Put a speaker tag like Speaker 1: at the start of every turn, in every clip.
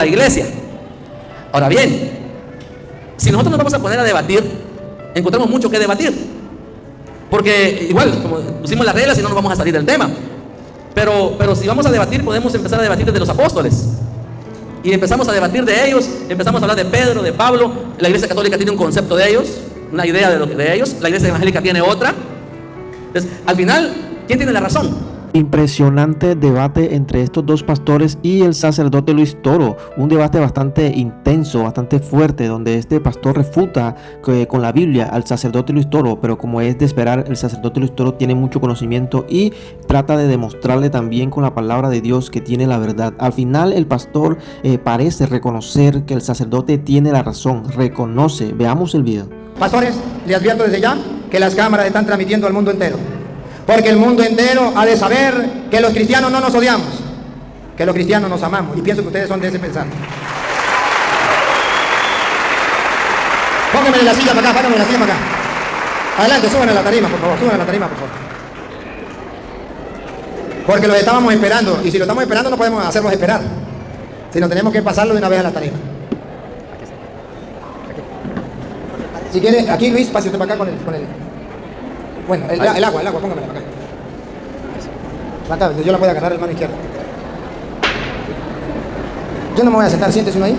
Speaker 1: la iglesia. Ahora bien, si nosotros nos vamos a poner a debatir, encontramos mucho que debatir, porque igual, como pusimos las reglas y no nos vamos a salir del tema, pero si vamos a debatir, podemos empezar a debatir desde los apóstoles, y empezamos a debatir de ellos, empezamos a hablar de Pedro, de Pablo. La iglesia católica tiene un concepto de ellos, una idea de ellos, la iglesia evangélica tiene otra. Entonces, al final, ¿quién tiene la razón?
Speaker 2: Impresionante debate entre estos dos pastores y el sacerdote Luis Toro, un debate bastante intenso, bastante fuerte, donde este pastor refuta con la Biblia al sacerdote Luis Toro, pero como es de esperar, el sacerdote Luis Toro tiene mucho conocimiento y trata de demostrarle también con la palabra de Dios que tiene la verdad. Al final el pastor parece reconocer que el sacerdote tiene la razón, reconoce. Veamos el video.
Speaker 3: Pastores, les advierto desde ya que las cámaras están transmitiendo al mundo entero. Porque el mundo entero ha de saber que los cristianos no nos odiamos, que los cristianos nos amamos. Y pienso que ustedes son de ese pensar. Pónganme la silla para acá, pónganme la silla para acá. Adelante, suban a la tarima, por favor, suban a la tarima, por favor. Porque los estábamos esperando, y si lo estamos esperando no podemos hacerlos esperar, sino tenemos que pasarlo de una vez a la tarima. Si quiere, aquí Luis, pase usted para acá con el... Bueno, el agua, póngamela para acá. Acá, yo la voy a agarrar el mano izquierda. Yo no me voy a sentar, siéntese uno ahí.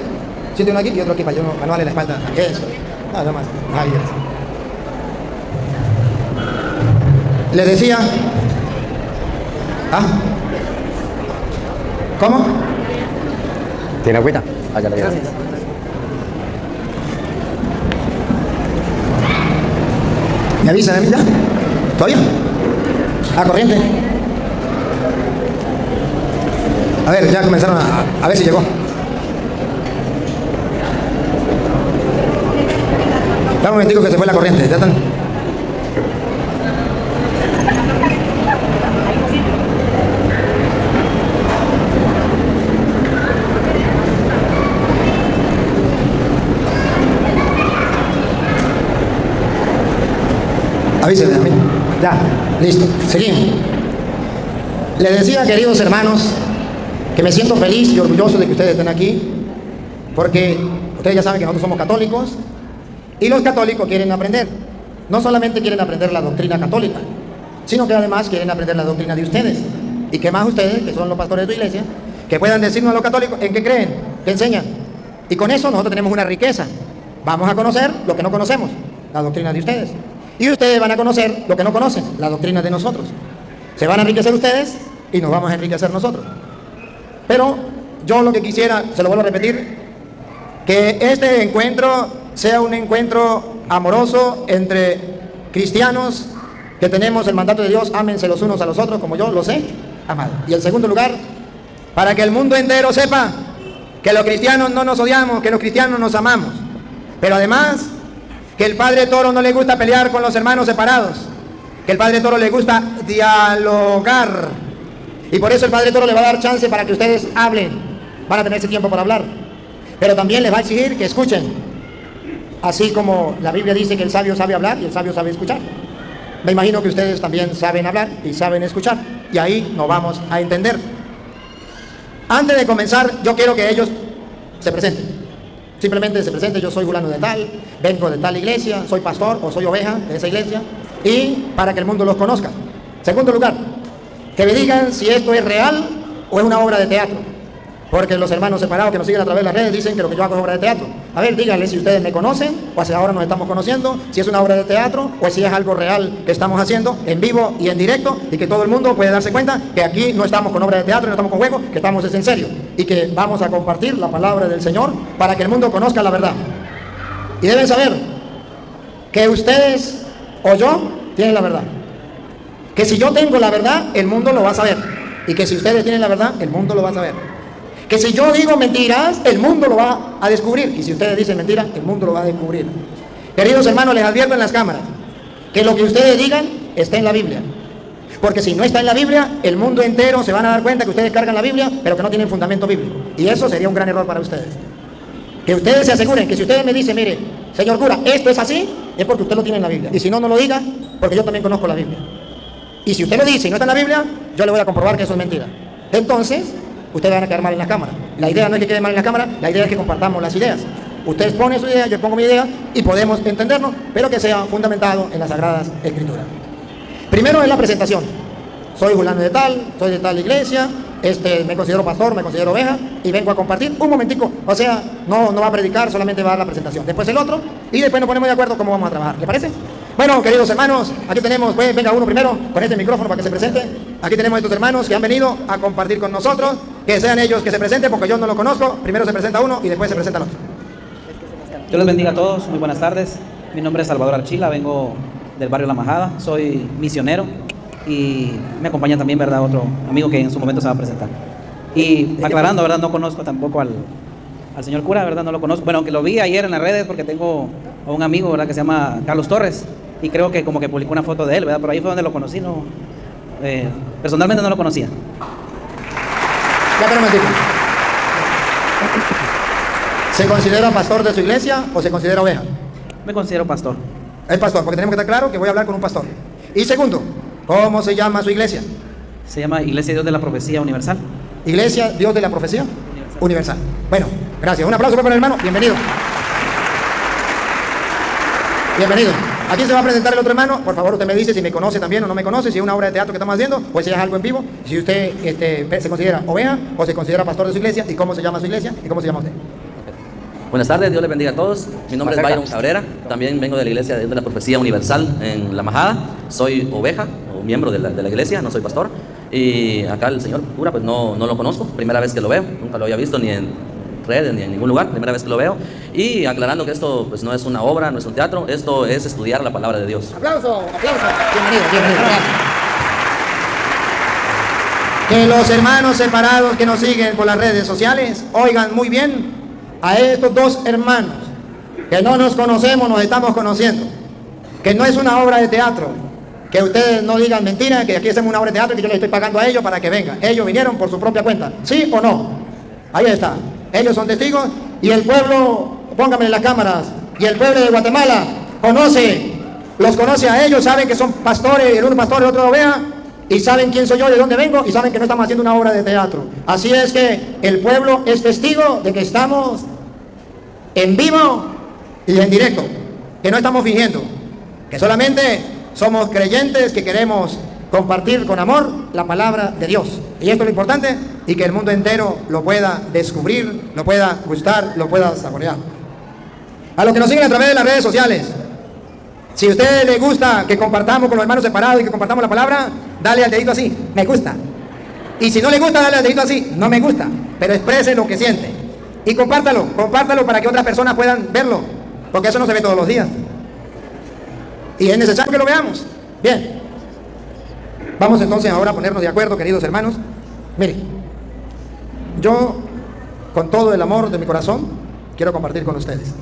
Speaker 3: Siéntese uno aquí y otro aquí para yo no darle la espalda. Eso. Nada más. Ahí es. Les decía... ¿Ah? ¿Cómo?
Speaker 4: ¿Tiene agüita? Allá la llevo.
Speaker 3: ¿Me avisan a mí ya? ¿Todavía? ¿A corriente? A ver, ya comenzaron a ver si llegó. Dame un momentico que se fue la corriente. ¿Ya están? Avísenme a mí. Ya, listo. Seguimos. Les decía, queridos hermanos, que me siento feliz y orgulloso de que ustedes estén aquí, porque ustedes ya saben que nosotros somos católicos y los católicos quieren aprender. No solamente quieren aprender la doctrina católica, sino que además quieren aprender la doctrina de ustedes. Y que más ustedes, que son los pastores de tu iglesia, que puedan decirnos a los católicos en qué creen, qué enseñan. Y con eso nosotros tenemos una riqueza. Vamos a conocer lo que no conocemos, la doctrina de ustedes. Y ustedes van a conocer lo que no conocen, la doctrina de nosotros. Se van a enriquecer ustedes y nos vamos a enriquecer nosotros. Pero yo lo que quisiera, se lo vuelvo a repetir, que este encuentro sea un encuentro amoroso entre cristianos que tenemos el mandato de Dios, ámense los unos a los otros como yo los he amado. Y en segundo lugar, para que el mundo entero sepa que los cristianos no nos odiamos, que los cristianos nos amamos. Pero además, que el Padre Toro no le gusta pelear con los hermanos separados, que el Padre Toro le gusta dialogar, y por eso el Padre Toro le va a dar chance para que ustedes hablen, van a tener ese tiempo para hablar, pero también les va a exigir que escuchen, así como la Biblia dice que el sabio sabe hablar y el sabio sabe escuchar. Me imagino que ustedes también saben hablar y saben escuchar, y ahí nos vamos a entender. Antes de comenzar, yo quiero que ellos se presenten. Simplemente se presente, yo soy fulano de tal, vengo de tal iglesia, soy pastor o soy oveja de esa iglesia, y para que el mundo los conozca. Segundo lugar, que me digan si esto es real o es una obra de teatro, porque los hermanos separados que nos siguen a través de las redes dicen que lo que yo hago es obra de teatro. A ver, díganle si ustedes me conocen o hacia ahora nos estamos conociendo, si es una obra de teatro o si es algo real que estamos haciendo en vivo y en directo, y que todo el mundo puede darse cuenta que aquí no estamos con obra de teatro, no estamos con juego, que estamos en serio y que vamos a compartir la palabra del Señor para que el mundo conozca la verdad. Y deben saber que ustedes o yo tienen la verdad, que si yo tengo la verdad el mundo lo va a saber, y que si ustedes tienen la verdad el mundo lo va a saber. Que si yo digo mentiras, el mundo lo va a descubrir. Y si ustedes dicen mentiras, el mundo lo va a descubrir. Queridos hermanos, les advierto en las cámaras que lo que ustedes digan está en la Biblia. Porque si no está en la Biblia, el mundo entero se van a dar cuenta que ustedes cargan la Biblia, pero que no tienen fundamento bíblico. Y eso sería un gran error para ustedes. Que ustedes se aseguren que si ustedes me dicen, mire, señor cura, esto es así, es porque usted lo tiene en la Biblia. Y si no, no lo diga, porque yo también conozco la Biblia. Y si usted lo dice y no está en la Biblia, yo le voy a comprobar que eso es mentira. Entonces, ustedes van a quedar mal en la cámara. La idea no es que quede mal en la cámara, la idea es que compartamos las ideas. Ustedes ponen su idea, yo pongo mi idea y podemos entendernos, pero que sea fundamentado en las Sagradas Escrituras. Primero es la presentación. Soy fulano de tal, soy de tal iglesia, me considero pastor, me considero oveja y vengo a compartir un momentico. O sea, no va a predicar, solamente va a dar la presentación. Después el otro y después nos ponemos de acuerdo cómo vamos a trabajar. ¿Le parece? Bueno, queridos hermanos, aquí tenemos, pues, venga uno primero con este micrófono para que se presente. Aquí tenemos a estos hermanos que han venido a compartir con nosotros. Que sean ellos que se presenten porque yo no lo conozco. Primero se presenta uno y después se presenta el otro.
Speaker 5: Dios les bendiga a todos, muy buenas tardes. Mi nombre es Salvador Archila, vengo del barrio La Majada, soy misionero y me acompaña también, ¿verdad?, otro amigo que en su momento se va a presentar. Y aclarando, ¿verdad?, no conozco tampoco al señor cura, ¿verdad?, no lo conozco. Bueno, aunque lo vi ayer en las redes porque tengo a un amigo, ¿verdad?, que se llama Carlos Torres y creo que como que publicó una foto de él, ¿verdad?, por ahí fue donde lo conocí, no, personalmente no lo conocía.
Speaker 3: Ya, pero un momentito. ¿Se considera pastor de su iglesia o se considera oveja?
Speaker 5: Me considero pastor.
Speaker 3: Es pastor, porque tenemos que estar claro que voy a hablar con un pastor. Y segundo, ¿cómo se llama su iglesia?
Speaker 5: Se llama Iglesia Dios de la Profecía Universal.
Speaker 3: Iglesia Dios de la Profecía Universal. Bueno, gracias. Un aplauso para el hermano. Bienvenido. Bienvenido. Aquí se va a presentar el otro hermano. Por favor, usted me dice si me conoce también o no me conoce, si es una obra de teatro que estamos haciendo o si es algo en vivo. Si usted se considera oveja o se considera pastor de su iglesia y cómo se llama su iglesia y cómo se llama usted.
Speaker 1: Buenas tardes, Dios les bendiga a todos. Mi nombre es Byron Cabrera, también vengo de la Iglesia de la Profecía Universal en La Majada. Soy oveja o miembro de la iglesia, no soy pastor. Y acá el señor cura pues no lo conozco, primera vez que lo veo, nunca lo había visto ni en redes ni en ningún lugar, primera vez que lo veo. Y aclarando que esto pues no es una obra, no es un teatro, esto es estudiar la palabra de Dios.
Speaker 3: Aplauso, aplauso. Bienvenido, bienvenido. Que los hermanos separados que nos siguen por las redes sociales oigan muy bien a estos dos hermanos que no nos conocemos, nos estamos conociendo, que no es una obra de teatro, que ustedes no digan mentira, que aquí hacemos una obra de teatro y que yo les estoy pagando a ellos para que vengan. Ellos vinieron por su propia cuenta, ¿sí o no? Ahí está, ellos son testigos y el pueblo, pónganme en las cámaras, y el pueblo de Guatemala los conoce a ellos, saben que son pastores, el uno pastor, el otro oveja, y saben quién soy yo, de dónde vengo, y saben que no estamos haciendo una obra de teatro. Así es que el pueblo es testigo de que estamos en vivo y en directo, que no estamos fingiendo, que solamente somos creyentes que queremos compartir con amor la palabra de Dios. Y esto es lo importante, y que el mundo entero lo pueda descubrir, lo pueda gustar, lo pueda saborear. A los que nos siguen a través de las redes sociales, si a usted le gusta que compartamos con los hermanos separados y que compartamos la palabra, dale al dedito así, me gusta. Y si no le gusta, dale al dedito así, no me gusta, pero exprese lo que siente. Y compártalo para que otras personas puedan verlo, porque eso no se ve todos los días. Y es necesario que lo veamos. Bien. Vamos entonces ahora a ponernos de acuerdo, queridos hermanos. Mire, yo con todo el amor de mi corazón quiero compartir con ustedes.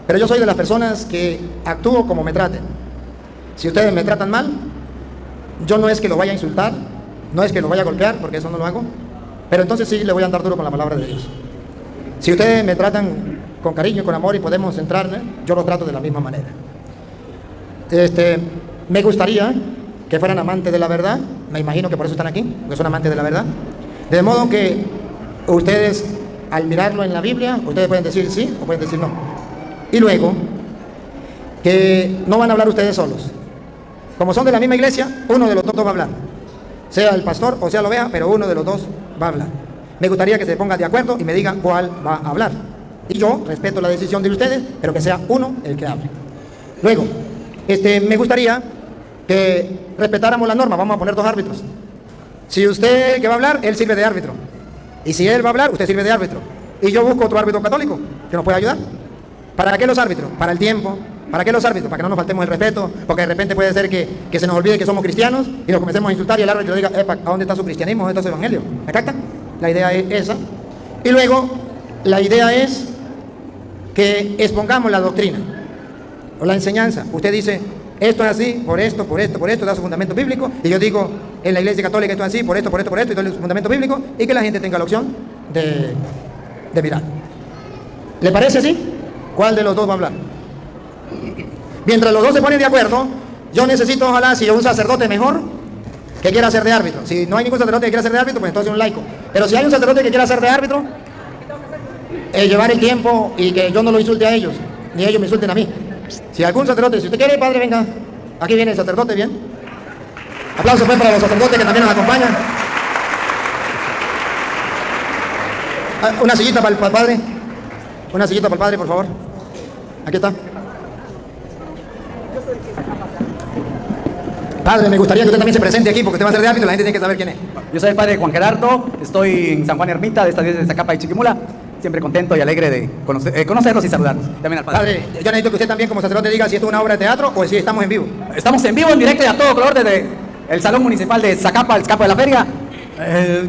Speaker 3: Pero yo soy de las personas que actúo como me traten. Si ustedes me tratan mal, yo no es que lo vaya a insultar, no es que lo vaya a golpear, porque eso no lo hago, pero entonces sí le voy a andar duro con la palabra de Dios. Si ustedes me tratan con cariño, con amor y podemos centrarnos, yo los trato de la misma manera. Me gustaría que fueran amantes de la verdad, me imagino que por eso están aquí, porque son amantes de la verdad. De modo que ustedes, al mirarlo en la Biblia, ustedes pueden decir sí o pueden decir no. Y luego, que no van a hablar ustedes solos. Como son de la misma iglesia, uno de los dos va a hablar. Sea el pastor o sea la oveja, pero uno de los dos va a hablar. Me gustaría que se pongan de acuerdo y me digan cuál va a hablar. Y yo respeto la decisión de ustedes, pero que sea uno el que hable. Luego, me gustaría que respetáramos la norma. Vamos a poner dos árbitros. Si usted que va a hablar, él sirve de árbitro. Y si él va a hablar, usted sirve de árbitro. Y yo busco otro árbitro católico que nos pueda ayudar. ¿Para qué los árbitros? Para el tiempo. ¿Para qué los árbitros? Para que no nos faltemos el respeto, porque de repente puede ser que se nos olvide que somos cristianos y nos comencemos a insultar y el árbitro diga, ¿a dónde está su cristianismo? ¿Dónde está su evangelio? ¿Me captan? La idea es esa. Y luego, la idea es que expongamos la doctrina o la enseñanza. Usted dice, esto es así, por esto, da su fundamento bíblico, y yo digo, en la iglesia católica esto es así, por esto, y doy su fundamento bíblico, y que la gente tenga la opción de mirar. ¿Le parece así? ¿Cuál de los dos va a hablar? Mientras los dos se ponen de acuerdo, yo necesito, ojalá, si un sacerdote mejor, que quiera ser de árbitro. Si no hay ningún sacerdote que quiera ser de árbitro, pues entonces un laico. Pero si hay un sacerdote que quiera ser de árbitro, llevar el tiempo y que yo no lo insulte a ellos, ni ellos me insulten a mí. Si algún sacerdote, si usted quiere, padre, venga. Aquí viene el sacerdote, bien. Aplausos pues para los sacerdotes que también nos acompañan. Una sillita para el padre. Una sillita para el padre, por favor. Aquí está. Padre, me gustaría que usted también se presente aquí porque usted va a ser de árbitro y la gente tiene que saber quién es.
Speaker 4: Yo soy el padre Juan Gerardo, estoy en San Juan Ermita, de esta vez de Zacapa y Chiquimula. Siempre contento y alegre de conocerlos y saludarlos. También al padre.
Speaker 3: Padre, yo necesito que usted también como sacerdote diga si esto es una obra de teatro o si estamos en vivo.
Speaker 4: Estamos en vivo, en directo y a todo color desde el Salón Municipal de Zacapa, el Escapo de la Feria.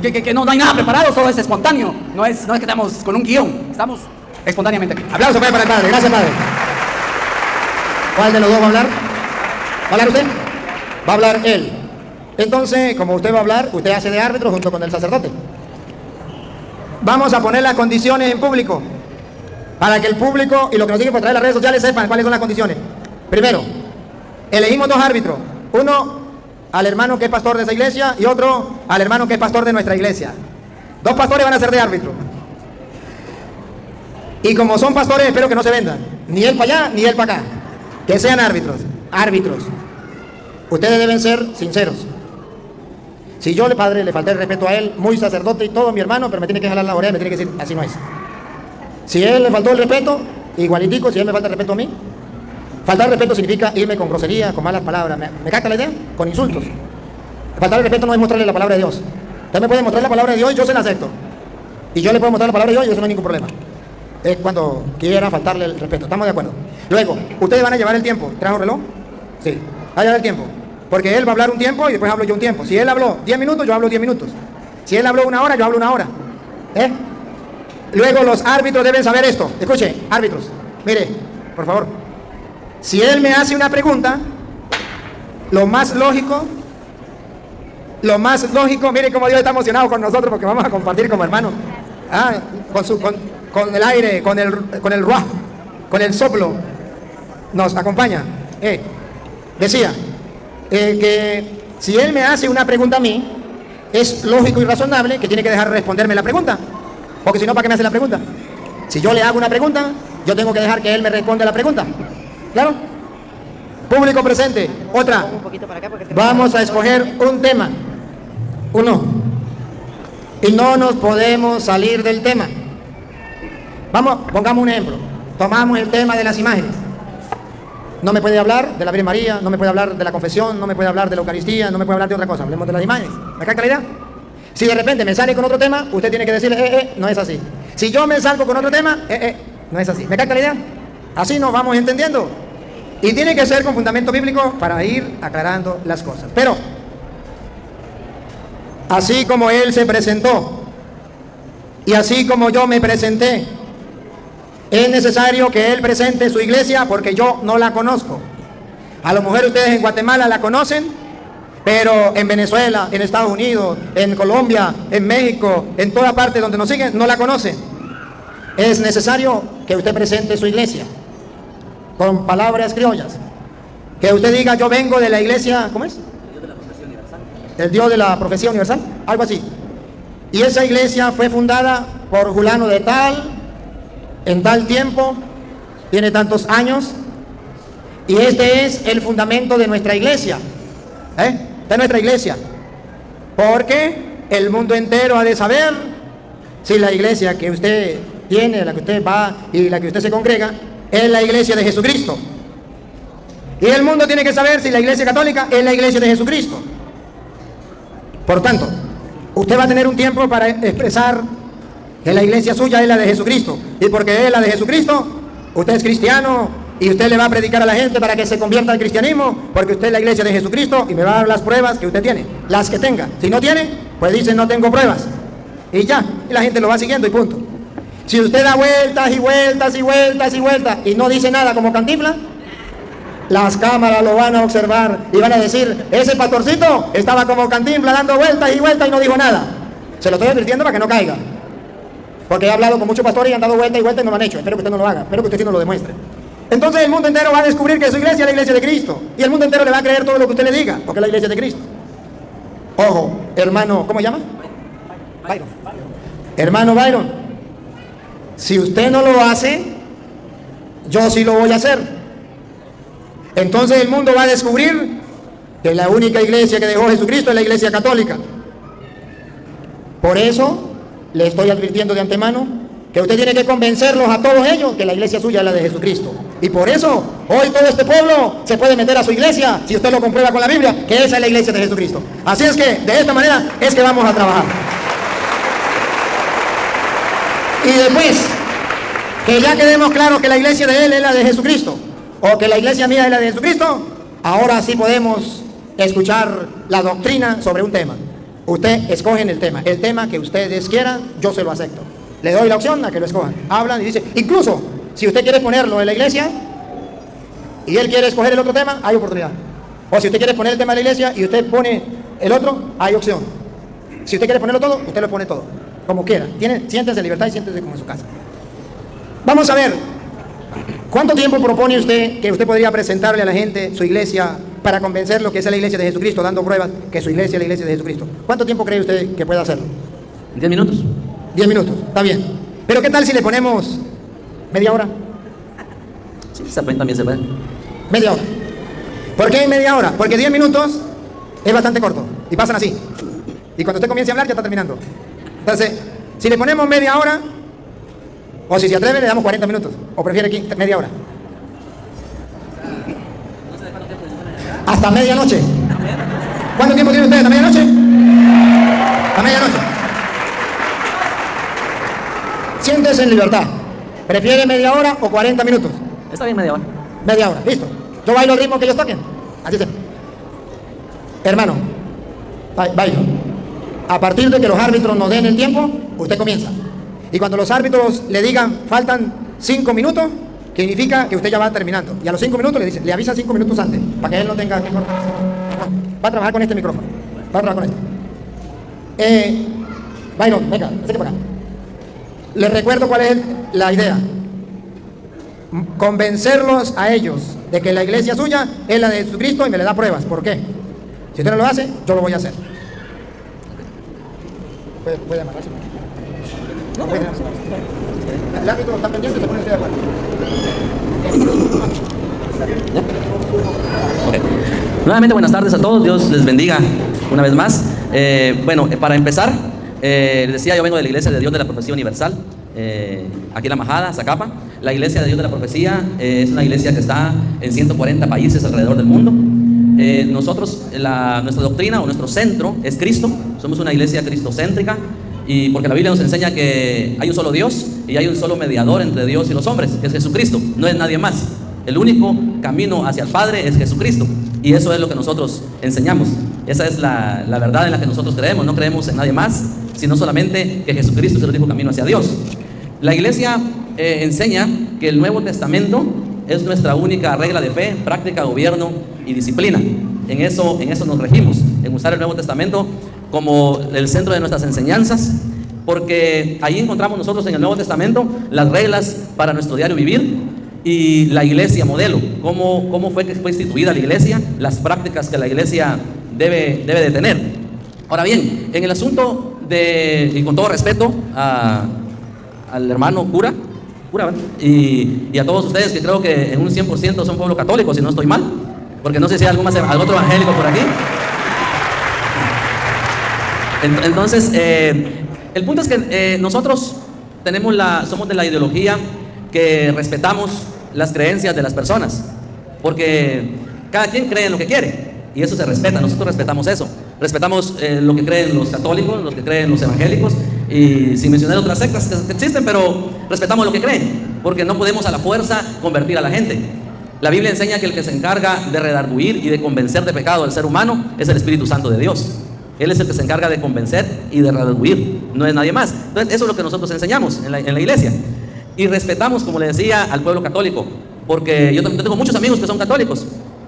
Speaker 4: Que no hay nada preparado, todo es espontáneo. No es que estamos con un guión, estamos espontáneamente aquí.
Speaker 3: Aplauso pues, para el padre, gracias padre. ¿Cuál de los dos va a hablar? ¿Va a hablar usted? Va a hablar él. Entonces, como usted va a hablar, usted hace de árbitro junto con el sacerdote. Vamos a poner las condiciones en público para que el público y los que nos siguen por través de las redes sociales sepan cuáles son las condiciones. Primero, elegimos dos árbitros. Uno al hermano que es pastor de esa iglesia y otro al hermano que es pastor de nuestra iglesia. Dos pastores van a ser de árbitro. Y como son pastores, espero que no se vendan. Ni él para allá, ni él para acá. Que sean árbitros. Árbitros. Ustedes deben ser sinceros. Si yo, padre, le falté el respeto a él, muy sacerdote y todo, mi hermano, pero me tiene que jalar la oreja, me tiene que decir, así no es. Si él le faltó el respeto, igualitico, si él me falta el respeto a mí. Faltar el respeto significa irme con grosería, con malas palabras. ¿Me capta la idea? Con insultos. Faltar el respeto no es mostrarle la palabra de Dios. Usted me puede mostrar la palabra de Dios y yo se la acepto. Y yo le puedo mostrar la palabra de Dios y eso no hay ningún problema. Es cuando quiera faltarle el respeto. ¿Estamos de acuerdo? Luego, ustedes van a llevar el tiempo. ¿Trajo reloj? Sí. Va a llevar el tiempo. Porque él va a hablar un tiempo y después hablo yo un tiempo. Si él habló 10 minutos, yo hablo 10 minutos. Si él habló una hora, yo hablo una hora. Luego los árbitros deben saber esto. Escuche, árbitros, mire, por favor. Si él me hace una pregunta, lo más lógico, mire cómo Dios está emocionado con nosotros porque vamos a compartir como hermanos. Con el aire, con el ruaj, con el soplo, nos acompaña. Decía que si él me hace una pregunta a mí, es lógico y razonable que tiene que dejar de responderme la pregunta, porque si no, ¿para qué me hace la pregunta? Si yo le hago una pregunta, yo tengo que dejar que él me responda la pregunta. ¿Claro? Público presente. Otra. Vamos a escoger un tema. Uno. Y no nos podemos salir del tema. Vamos, pongamos un ejemplo. Tomamos el tema de las imágenes. No me puede hablar de la Virgen María, no me puede hablar de la confesión, no me puede hablar de la Eucaristía, no me puede hablar de otra cosa. Hablemos de las imágenes. ¿Me capta la idea? Si de repente me sale con otro tema, usted tiene que decirle, no es así. Si yo me salgo con otro tema, no es así. ¿Me capta la idea? Así nos vamos entendiendo. Y tiene que ser con fundamento bíblico para ir aclarando las cosas. Pero, así como él se presentó, y así como yo me presenté, es necesario que él presente su iglesia porque yo no la conozco. A lo mejor ustedes en Guatemala la conocen, pero en Venezuela, en Estados Unidos, en Colombia, en México, en toda parte donde nos siguen, no la conocen. Es necesario que usted presente su iglesia con palabras criollas. Que usted diga, yo vengo de la iglesia, ¿cómo es? El Dios de la profecía universal, algo así. Y esa iglesia fue fundada por fulano de tal, en tal tiempo, tiene tantos años, y este es el fundamento de nuestra iglesia, de nuestra iglesia, porque el mundo entero ha de saber si la iglesia que usted tiene, la que usted va y la que usted se congrega, es la iglesia de Jesucristo. Y el mundo tiene que saber si la iglesia católica es la iglesia de Jesucristo. Por tanto, usted va a tener un tiempo para expresar que la iglesia suya es la de Jesucristo. Y porque es la de Jesucristo, usted es cristiano y usted le va a predicar a la gente para que se convierta al cristianismo, porque usted es la iglesia de Jesucristo y me va a dar las pruebas que usted tiene, las que tenga. Si no tiene, pues dice no tengo pruebas. Y ya, y la gente lo va siguiendo y punto. Si usted da vueltas y vueltas y vueltas y vueltas y no dice nada como Cantinflas, las cámaras lo van a observar y van a decir, ese pastorcito estaba como Cantinflas dando vueltas y vueltas y no dijo nada. Se lo estoy advirtiendo para que no caiga. Porque he hablado con muchos pastores y han dado vueltas y vueltas y no lo han hecho. Espero que usted no lo haga, espero que usted sí no lo demuestre. Entonces el mundo entero va a descubrir que su iglesia es la iglesia de Cristo. Y el mundo entero le va a creer todo lo que usted le diga, porque es la iglesia de Cristo. Ojo, hermano, ¿cómo se llama? Byron. Hermano Byron, si usted no lo hace, yo sí lo voy a hacer. Entonces el mundo va a descubrir que la única iglesia que dejó Jesucristo es la iglesia católica. Por eso le estoy advirtiendo de antemano que usted tiene que convencerlos a todos ellos que la iglesia suya es la de Jesucristo. Y por eso hoy todo este pueblo se puede meter a su iglesia, si usted lo comprueba con la Biblia, que esa es la iglesia de Jesucristo. Así es que de esta manera es que vamos a trabajar. Y después, que ya quedemos claros que la iglesia de él es la de Jesucristo, o que la iglesia mía es la de Jesucristo, ahora sí podemos escuchar la doctrina sobre un tema. Usted escogen el tema que ustedes quieran, yo se lo acepto. Le doy la opción a que lo escojan. Hablan y dicen, incluso si usted quiere ponerlo en la iglesia y él quiere escoger el otro tema, hay oportunidad. O si usted quiere poner el tema de la iglesia y usted pone el otro, hay opción. Si usted quiere ponerlo todo, usted lo pone todo, como quiera. Siéntese en libertad y siéntese como en su casa. Vamos a ver, ¿cuánto tiempo propone usted que usted podría presentarle a la gente su iglesia para convencerlo que es la iglesia de Jesucristo, dando pruebas que su iglesia es la iglesia de Jesucristo? ¿Cuánto tiempo cree usted que puede hacerlo?
Speaker 1: 10 minutos.
Speaker 3: 10 minutos, está bien. Pero ¿qué tal si le ponemos media hora?
Speaker 1: Sí, también se puede.
Speaker 3: Media hora. ¿Por qué media hora? Porque 10 minutos es bastante corto y pasan así. Y cuando usted comience a hablar ya está terminando. Entonces, si le ponemos media hora, o si se atreve le damos 40 minutos, o prefiere media hora. Hasta medianoche. ¿Cuánto tiempo tiene usted? ¿Hasta medianoche? Hasta medianoche. Siéntese en libertad. ¿Prefiere media hora o 40 minutos?
Speaker 1: Está bien, media hora.
Speaker 3: Media hora, listo. Yo bailo el ritmo que ellos toquen. Así es. Hermano, bailo. A partir de que los árbitros nos den el tiempo, usted comienza. Y cuando los árbitros le digan, faltan 5 minutos, que significa que usted ya va terminando. Y a los 5 minutos le avisan 5 minutos antes, para que él no tenga que cortar. Va a trabajar con este micrófono. Va a trabajar con este. Byron, venga, acérquese para acá. Les recuerdo cuál es la idea. Convencerlos a ellos de que la iglesia suya es la de Jesucristo y me le da pruebas. ¿Por qué? Si usted no lo hace, yo lo voy a hacer. ¿Puede amarrarse? No, puede amarrarse. El árbitro está pendiente y se pone usted de acuerdo.
Speaker 1: Okay. Nuevamente buenas tardes a todos, Dios les bendiga una vez más. Para empezar, les decía, yo vengo de la Iglesia de Dios de la Profecía Universal, aquí en La Majada, Zacapa. La Iglesia de Dios de la Profecía es una iglesia que está en 140 países alrededor del mundo. Nuestra doctrina o nuestro centro es Cristo. Somos una iglesia cristocéntrica, y porque la Biblia nos enseña que hay un solo Dios y hay un solo mediador entre Dios y los hombres, que es Jesucristo, no es nadie más. El único camino hacia el Padre es Jesucristo, y eso es lo que nosotros enseñamos. Esa es la verdad en la que nosotros creemos. No creemos en nadie más, sino solamente que Jesucristo es el único camino hacia Dios. La iglesia enseña que el Nuevo Testamento es nuestra única regla de fe, práctica, gobierno y disciplina. En eso nos regimos, en usar el Nuevo Testamento como el centro de nuestras enseñanzas, porque ahí encontramos nosotros en el Nuevo Testamento las reglas para nuestro diario vivir y la iglesia modelo, cómo fue que fue instituida la iglesia, las prácticas que la iglesia debe de tener. Ahora bien, en el asunto y con todo respeto al hermano cura, y a todos ustedes, que creo que en un 100% son pueblo católico, si no estoy mal, porque no sé si hay algún otro evangélico por aquí. Entonces, el punto es que nosotros somos de la ideología que respetamos las creencias de las personas, porque cada quien cree en lo que quiere y eso se respeta. Nosotros respetamos eso, respetamos lo que creen los católicos, lo que creen los evangélicos, y sin mencionar otras sectas que existen, pero respetamos lo que creen, porque no podemos a la fuerza convertir a la gente. La Biblia enseña que el que se encarga de redarguir y de convencer de pecado al ser humano es el Espíritu Santo de Dios. Él es el que se encarga de convencer y de redarguir, no es nadie más. Entonces eso es lo que nosotros enseñamos en la iglesia, y respetamos, como le decía, al pueblo católico, porque yo tengo muchos amigos que son católicos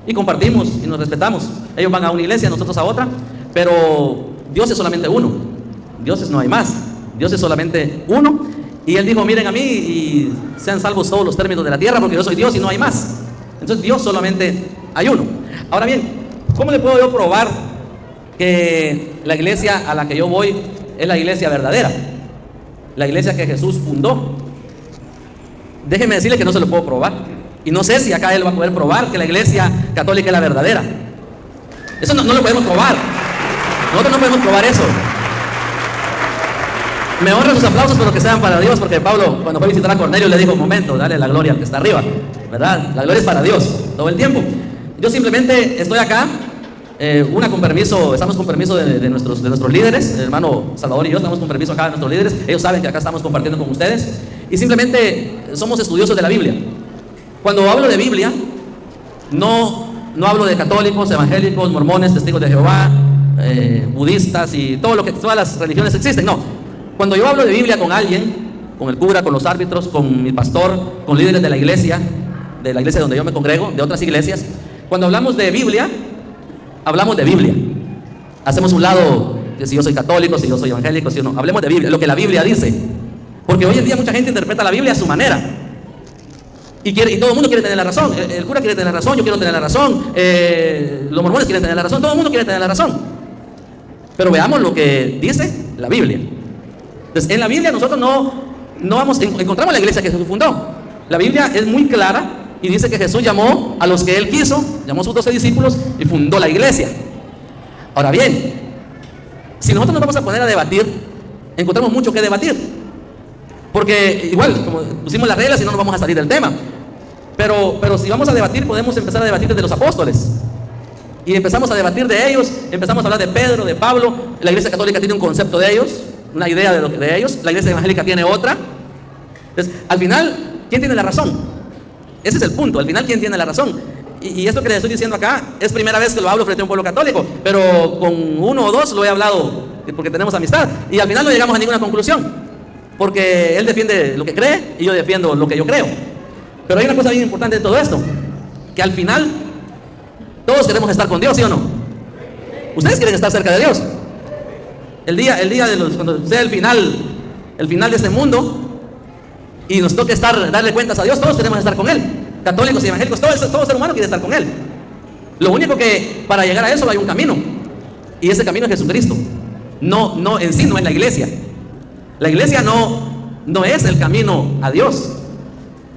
Speaker 1: y compartimos y nos respetamos. Ellos van a una iglesia, nosotros a otra, pero Dios es solamente uno. No hay más. Dios es solamente uno, y Él dijo: miren a mí y sean salvos todos los términos de la tierra, porque yo soy Dios y no hay más. Entonces Dios solamente hay uno. Ahora bien, ¿cómo le puedo yo probar que la iglesia a la que yo voy es la iglesia verdadera, la iglesia que Jesús fundó. Déjenme decirle que no se lo puedo probar, y no sé si acá él va a poder probar que la iglesia católica es la verdadera. Eso no lo podemos probar. Nosotros no podemos probar eso. Me honran sus aplausos, pero que sean para Dios, porque Pablo, cuando fue a visitar a Cornelio, le dijo: un momento, dale la gloria al que está arriba, ¿verdad? La gloria es para Dios todo el tiempo. Yo simplemente estoy acá, estamos con permiso de nuestros líderes. El hermano Salvador y yo estamos con permiso acá de nuestros líderes. Ellos saben que acá estamos compartiendo con ustedes, y simplemente somos estudiosos de la Biblia. Cuando hablo de Biblia, no hablo de católicos, evangélicos, mormones, testigos de Jehová, budistas y todas las religiones existen. No. Cuando yo hablo de Biblia con alguien, con el cura, con los árbitros, con mi pastor, con líderes de la iglesia donde yo me congrego, de otras iglesias, cuando hablamos de Biblia, hablamos de Biblia. Hacemos un lado que si yo soy católico, si yo soy evangélico, si yo no. Hablemos de Biblia, lo que la Biblia dice. Porque hoy en día mucha gente interpreta la Biblia a su manera. Y todo el mundo quiere tener la razón. El cura quiere tener la razón, yo quiero tener la razón, los mormones quieren tener la razón, todo el mundo quiere tener la razón. Pero veamos lo que dice la Biblia. Entonces, en la Biblia nosotros encontramos la iglesia que Jesús fundó. La Biblia es muy clara y dice que Jesús llamó a los que Él quiso, llamó a sus 12 discípulos y fundó la iglesia. Ahora bien, si nosotros nos vamos a poner a debatir, encontramos mucho que debatir. Porque igual, como pusimos las reglas, y no nos vamos a salir del tema. Pero si vamos a debatir, podemos empezar a debatir de los apóstoles. Y empezamos a debatir de ellos, empezamos a hablar de Pedro, de Pablo. La iglesia católica tiene un concepto de ellos, una idea de ellos. La iglesia evangélica tiene otra. Entonces, al final, ¿quién tiene la razón? Ese es el punto, al final, ¿quién tiene la razón? Y esto que les estoy diciendo acá es primera vez que lo hablo frente a un pueblo católico, pero con uno o dos lo he hablado porque tenemos amistad, y al final no llegamos a ninguna conclusión, porque él defiende lo que cree y yo defiendo lo que yo creo. Pero hay una cosa bien importante de todo esto, que al final todos queremos estar con Dios, ¿sí o no? Ustedes quieren estar cerca de Dios. El día cuando sea el final de este mundo y nos toque darle cuentas a Dios, todos queremos estar con Él. Católicos y evangélicos, todo ser humano quiere estar con Él. Lo único que para llegar a eso hay un camino, y ese camino es Jesucristo. No en sí no es la iglesia. La iglesia no es el camino a Dios.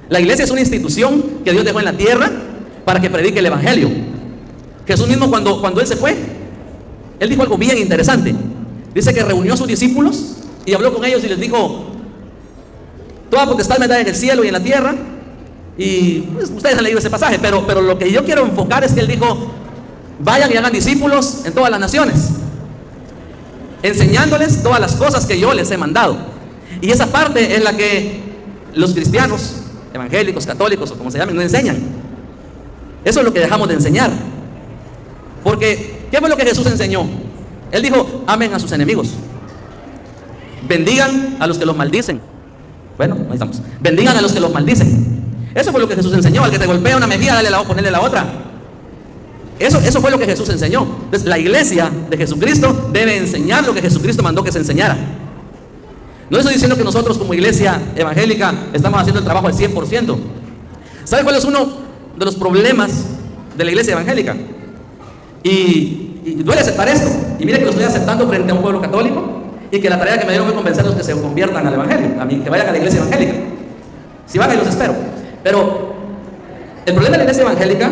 Speaker 1: La iglesia es una institución que Dios dejó en la tierra para que predique el evangelio. Jesús mismo cuando Él se fue, Él dijo algo bien interesante. Dice que reunió a sus discípulos y habló con ellos y les dijo: toda potestad me da en el cielo y en la tierra. Y pues, ustedes han leído ese pasaje, pero lo que yo quiero enfocar es que Él dijo: vayan y hagan discípulos en todas las naciones, enseñándoles todas las cosas que yo les he mandado. Y esa parte es la que los cristianos, evangélicos, católicos o como se llamen, no enseñan. Eso es lo que dejamos de enseñar. Porque, ¿qué fue lo que Jesús enseñó? Él dijo: amen a sus enemigos, bendigan a los que los maldicen. Bueno, ahí estamos. Bendigan a los que los maldicen. Eso fue lo que Jesús enseñó. Al que te golpea una mejilla, ponerle la otra. Eso fue lo que Jesús enseñó. Entonces, la iglesia de Jesucristo debe enseñar lo que Jesucristo mandó que se enseñara. No estoy diciendo que nosotros como iglesia evangélica estamos haciendo el trabajo al 100%. ¿Sabe cuál es uno de los problemas de la iglesia evangélica? Y duele aceptar esto. Y mire que lo estoy aceptando frente a un pueblo católico, y que la tarea que me dieron fue convencerlos que se conviertan al evangelio, que vayan a la iglesia evangélica. Si van, ahí los espero. Pero el problema de la iglesia evangélica,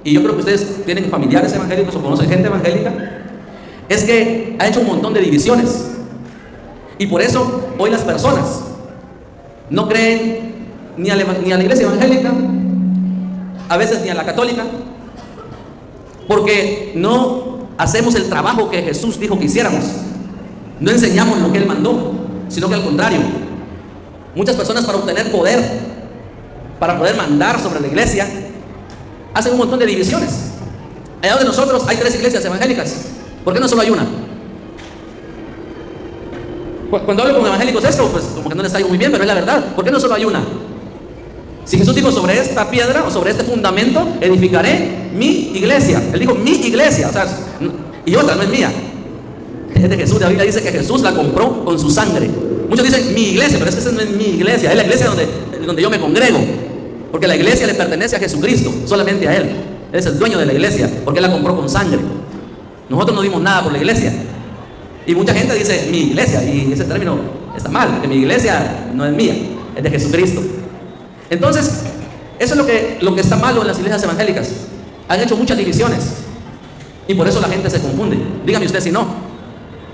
Speaker 1: y yo creo que ustedes tienen familiares evangélicos o conocen gente evangélica, es que ha hecho un montón de divisiones. Y por eso hoy las personas no creen ni a la iglesia evangélica, a veces ni a la católica, porque no hacemos el trabajo que Jesús dijo que hiciéramos. No enseñamos lo que Él mandó, sino que al contrario, muchas personas, para obtener poder, para poder mandar sobre la iglesia, hacen un montón de divisiones. Allá donde nosotros hay 3 iglesias evangélicas, ¿por qué no solo hay una? Cuando hablo con evangélicos esto, pues como que no les caigo muy bien, pero es la verdad. ¿Por qué no solo hay una? Si Jesús dijo: sobre esta piedra o sobre este fundamento edificaré mi iglesia. Él dijo mi iglesia, o sea, y otra, no es mía, es de Jesús. La Biblia dice que Jesús la compró con su sangre. Muchos dicen mi iglesia, pero es que esa no es mi iglesia, es la iglesia donde yo me congrego. Porque la iglesia le pertenece a Jesucristo, solamente a Él. Él es el dueño de la iglesia, porque Él la compró con sangre. Nosotros no dimos nada por la iglesia. Y mucha gente dice mi iglesia, y ese término está mal, porque mi iglesia no es mía, es de Jesucristo. Entonces, eso es lo que está malo en las iglesias evangélicas. Han hecho muchas divisiones y por eso la gente se confunde. Dígame usted si no.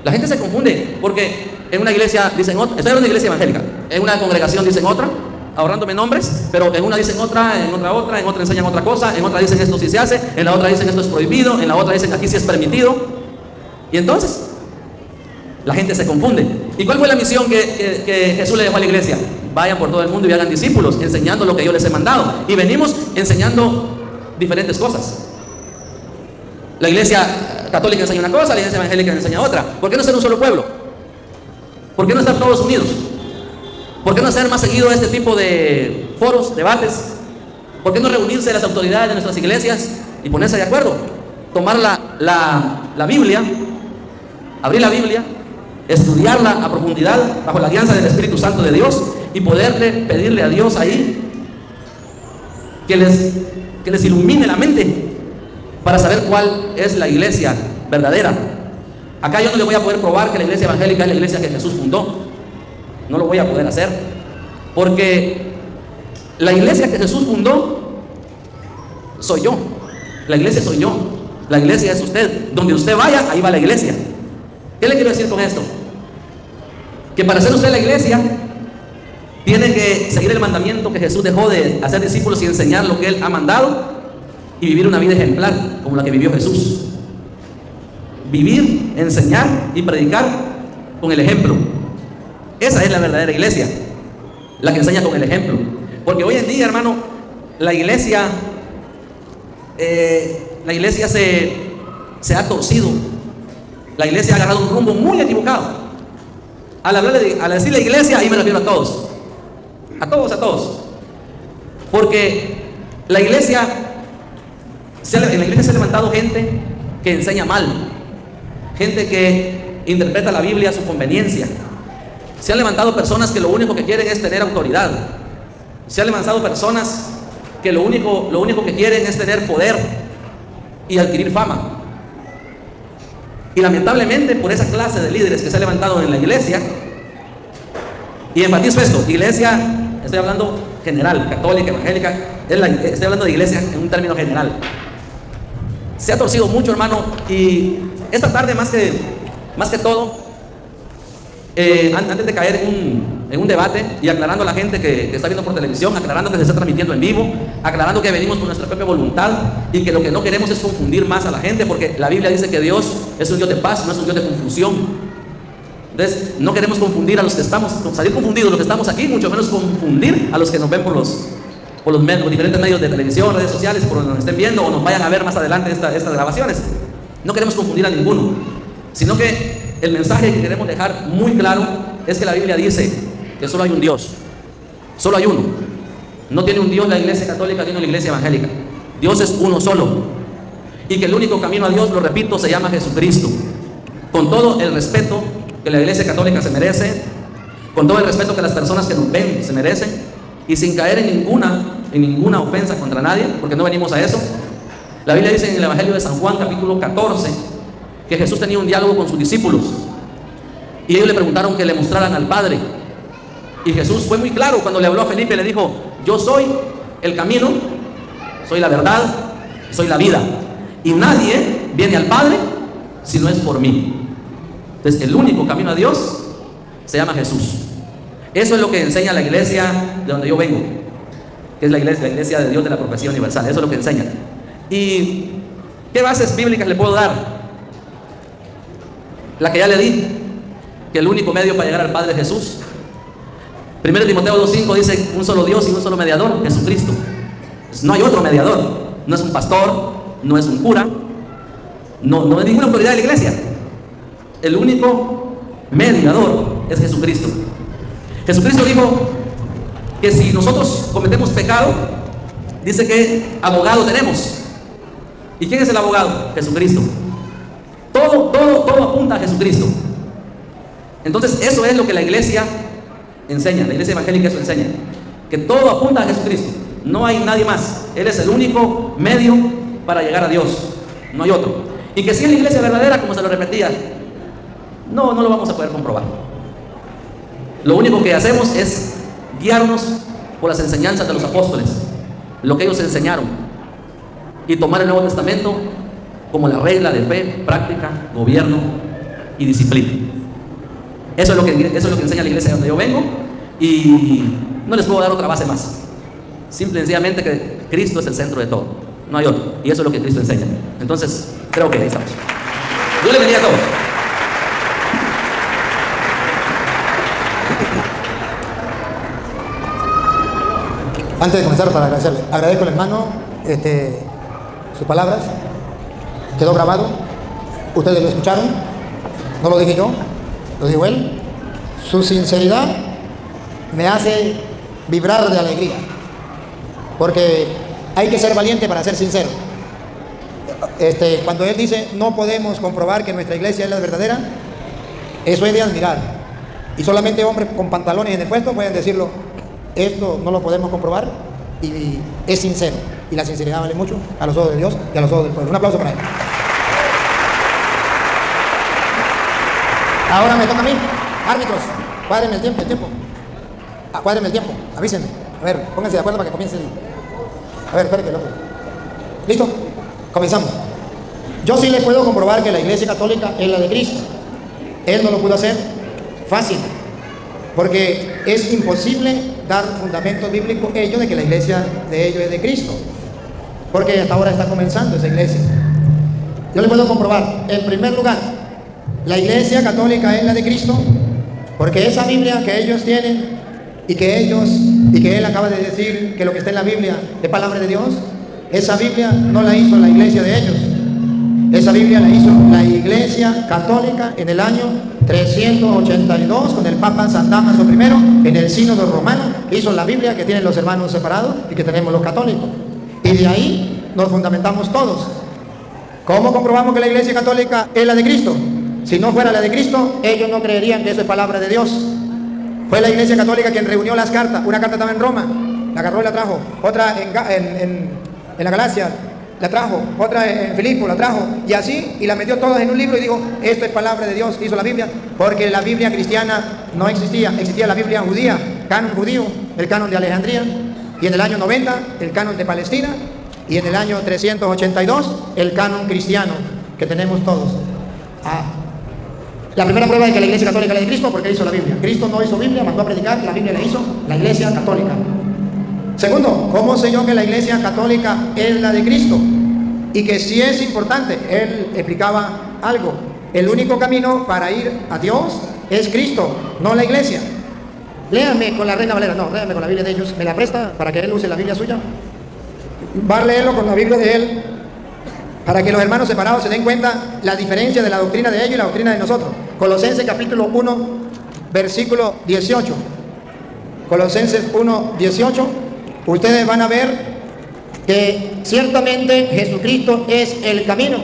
Speaker 1: La gente se confunde porque en una iglesia dicen otra, estoy hablando de iglesia evangélica, en una congregación dicen otra, ahorrándome nombres, pero en una dicen otra, en otra enseñan otra cosa, en otra dicen esto sí se hace, en la otra dicen esto es prohibido, en la otra dicen aquí sí es permitido. Y entonces la gente se confunde. ¿Y cuál fue la misión que Jesús le dejó a la iglesia? Vayan por todo el mundo y hagan discípulos, enseñando lo que yo les he mandado. Y venimos enseñando diferentes cosas. La iglesia católica enseña una cosa, la iglesia evangélica enseña otra. ¿Por qué no ser un solo pueblo? ¿Por qué no estar todos unidos? ¿Por qué no hacer más seguido este tipo de foros, debates? ¿Por qué no reunirse las autoridades de nuestras iglesias y ponerse de acuerdo? Tomar la Biblia, abrir la Biblia, estudiarla a profundidad bajo la guianza del Espíritu Santo de Dios y poderle pedirle a Dios ahí que les ilumine la mente para saber cuál es la iglesia verdadera. Acá yo no le voy a poder probar que la iglesia evangélica es la iglesia que Jesús fundó. No lo voy a poder hacer, porque la iglesia que Jesús fundó soy yo. La iglesia soy yo. La iglesia es usted. Donde usted vaya, ahí va la iglesia. ¿Qué le quiero decir con esto? Que para ser usted la iglesia tiene que seguir el mandamiento que Jesús dejó de hacer discípulos y enseñar lo que Él ha mandado y vivir una vida ejemplar como la que vivió Jesús. Vivir, enseñar y predicar con el ejemplo. Esa es la verdadera iglesia, la que enseña con el ejemplo. Porque hoy en día, hermano, la iglesia se ha torcido. La iglesia ha agarrado un rumbo muy equivocado. Al decir la iglesia, ahí me refiero a todos. A todos. Porque en la iglesia se ha levantado gente que enseña mal, gente que interpreta la Biblia a su conveniencia. Se han levantado personas que lo único que quieren es tener autoridad. Se han levantado personas que lo único que quieren es tener poder y adquirir fama. Y lamentablemente por esa clase de líderes que se ha levantado en la iglesia, y enfatizo esto, iglesia, estoy hablando general, católica, evangélica, estoy hablando de iglesia en un término general. Se ha torcido mucho, hermano, y esta tarde más que todo, antes de caer en un debate y aclarando a la gente que está viendo por televisión, aclarando que se está transmitiendo en vivo, aclarando que venimos con nuestra propia voluntad y que lo que no queremos es confundir más a la gente, porque la Biblia dice que Dios es un Dios de paz, no es un Dios de confusión. Entonces no queremos confundir a los que estamos, salir confundidos los que estamos aquí, mucho menos confundir a los que nos ven por los diferentes medios de televisión, redes sociales, por donde nos estén viendo o nos vayan a ver más adelante estas grabaciones. No queremos confundir a ninguno, sino que el mensaje que queremos dejar muy claro es que la Biblia dice que solo hay un Dios, solo hay uno. No tiene un Dios la iglesia católica, tiene la iglesia evangélica. Dios es uno solo. Y que el único camino a Dios, lo repito, se llama Jesucristo. Con todo el respeto que la iglesia católica se merece, con todo el respeto que las personas que nos ven se merecen, y sin caer en ninguna ofensa contra nadie, porque no venimos a eso. La Biblia dice en el Evangelio de San Juan, capítulo 14, que Jesús tenía un diálogo con sus discípulos y ellos le preguntaron que le mostraran al Padre, y Jesús fue muy claro cuando le habló a Felipe, le dijo: yo soy el camino, soy la verdad, soy la vida, y nadie viene al Padre si no es por mí. Entonces el único camino a Dios se llama Jesús. Eso es lo que enseña la iglesia de donde yo vengo, que es la iglesia de Dios de la Profecía Universal. Eso es lo que enseña. ¿Y qué bases bíblicas le puedo dar? La que ya le di, que el único medio para llegar al Padre es Jesús. 1 Timoteo 2:5 dice: un solo Dios y un solo mediador, Jesucristo. Pues no hay otro mediador. No es un pastor, no es un cura, no es ninguna autoridad de la iglesia. El único mediador es Jesucristo. Jesucristo dijo que si nosotros cometemos pecado, dice que abogado tenemos. ¿Y quién es el abogado? Jesucristo. Todo apunta a Jesucristo. Entonces eso es lo que la iglesia enseña, la iglesia evangélica eso enseña, que todo apunta a Jesucristo, no hay nadie más, Él es el único medio para llegar a Dios, no hay otro. Y que si es la iglesia verdadera, como se lo repetía, No lo vamos a poder comprobar. Lo único que hacemos es guiarnos por las enseñanzas de los apóstoles, lo que ellos enseñaron, y tomar el Nuevo Testamento como la regla de fe, práctica, gobierno y disciplina. Eso es lo que enseña la iglesia de donde yo vengo, y no les puedo dar otra base más. Simple y sencillamente que Cristo es el centro de todo, no hay otro, y eso es lo que Cristo enseña. Entonces, creo que ahí estamos. Dios les bendiga a todos.
Speaker 3: Antes de comenzar, para agradecerle, agradezco al hermano sus palabras, quedó grabado, ustedes lo escucharon, no lo dije yo, lo dijo él. Su sinceridad me hace vibrar de alegría, porque hay que ser valiente para ser sincero. Cuando él dice no podemos comprobar que nuestra iglesia es la verdadera, eso es de admirar, y solamente hombres con pantalones en el puesto pueden decirlo. Esto no lo podemos comprobar, y es sincero, y la sinceridad vale mucho a los ojos de Dios y a los ojos del pueblo. Un aplauso para él. Ahora me toca a mí. Árbitros, cuádrenme el tiempo. Cuádrenme el tiempo, avísenme. A ver, pónganse de acuerdo para que comience A ver, espérate, loco. ¿Listo? Comenzamos. Yo sí le puedo comprobar que la iglesia católica es la de Cristo. Él no lo pudo hacer fácil, porque es imposible dar fundamentos bíblicos ellos de que la iglesia de ellos es de Cristo, porque hasta ahora está comenzando esa iglesia. Yo le puedo comprobar, en primer lugar, la iglesia católica es la de Cristo, porque esa Biblia que ellos tienen y que él acaba de decir que lo que está en la Biblia es palabra de Dios, esa Biblia no la hizo la iglesia de ellos. Esa Biblia la hizo la iglesia católica en el año 382 con el Papa San Damaso I en el sínodo romano. Hizo la Biblia que tienen los hermanos separados y que tenemos los católicos, y de ahí nos fundamentamos todos. ¿Cómo comprobamos que la iglesia católica es la de Cristo? Si no fuera la de Cristo, ellos no creerían que eso es palabra de Dios. Fue la iglesia católica quien reunió las cartas. Una carta estaba en Roma, la agarró y la trajo. Otra en la Galacia la trajo, otra en Filipo la trajo, y así, y la metió todas en un libro y dijo, esto es palabra de Dios. Hizo la Biblia, porque la Biblia cristiana no existía la Biblia judía, canon judío, el canon de Alejandría, y en el año 90 el canon de Palestina, y en el año 382 el canon cristiano que tenemos todos. La primera prueba de que la iglesia católica es la de Cristo, porque hizo la Biblia. Cristo no hizo Biblia, mandó a predicar, la Biblia la hizo la iglesia católica. Segundo, ¿cómo sé yo que la iglesia católica es la de Cristo? Y que sí es importante. Él explicaba algo. El único camino para ir a Dios es Cristo, no la iglesia. Léanme con la Reina Valera, no, léanme con la Biblia de ellos. ¿Me la presta para que él use la Biblia suya? Va a leerlo con la Biblia de él, para que los hermanos separados se den cuenta la diferencia de la doctrina de ellos y la doctrina de nosotros. Colosenses capítulo 1, versículo 18. Colosenses 1, 18. Ustedes van a ver que ciertamente Jesucristo es el camino,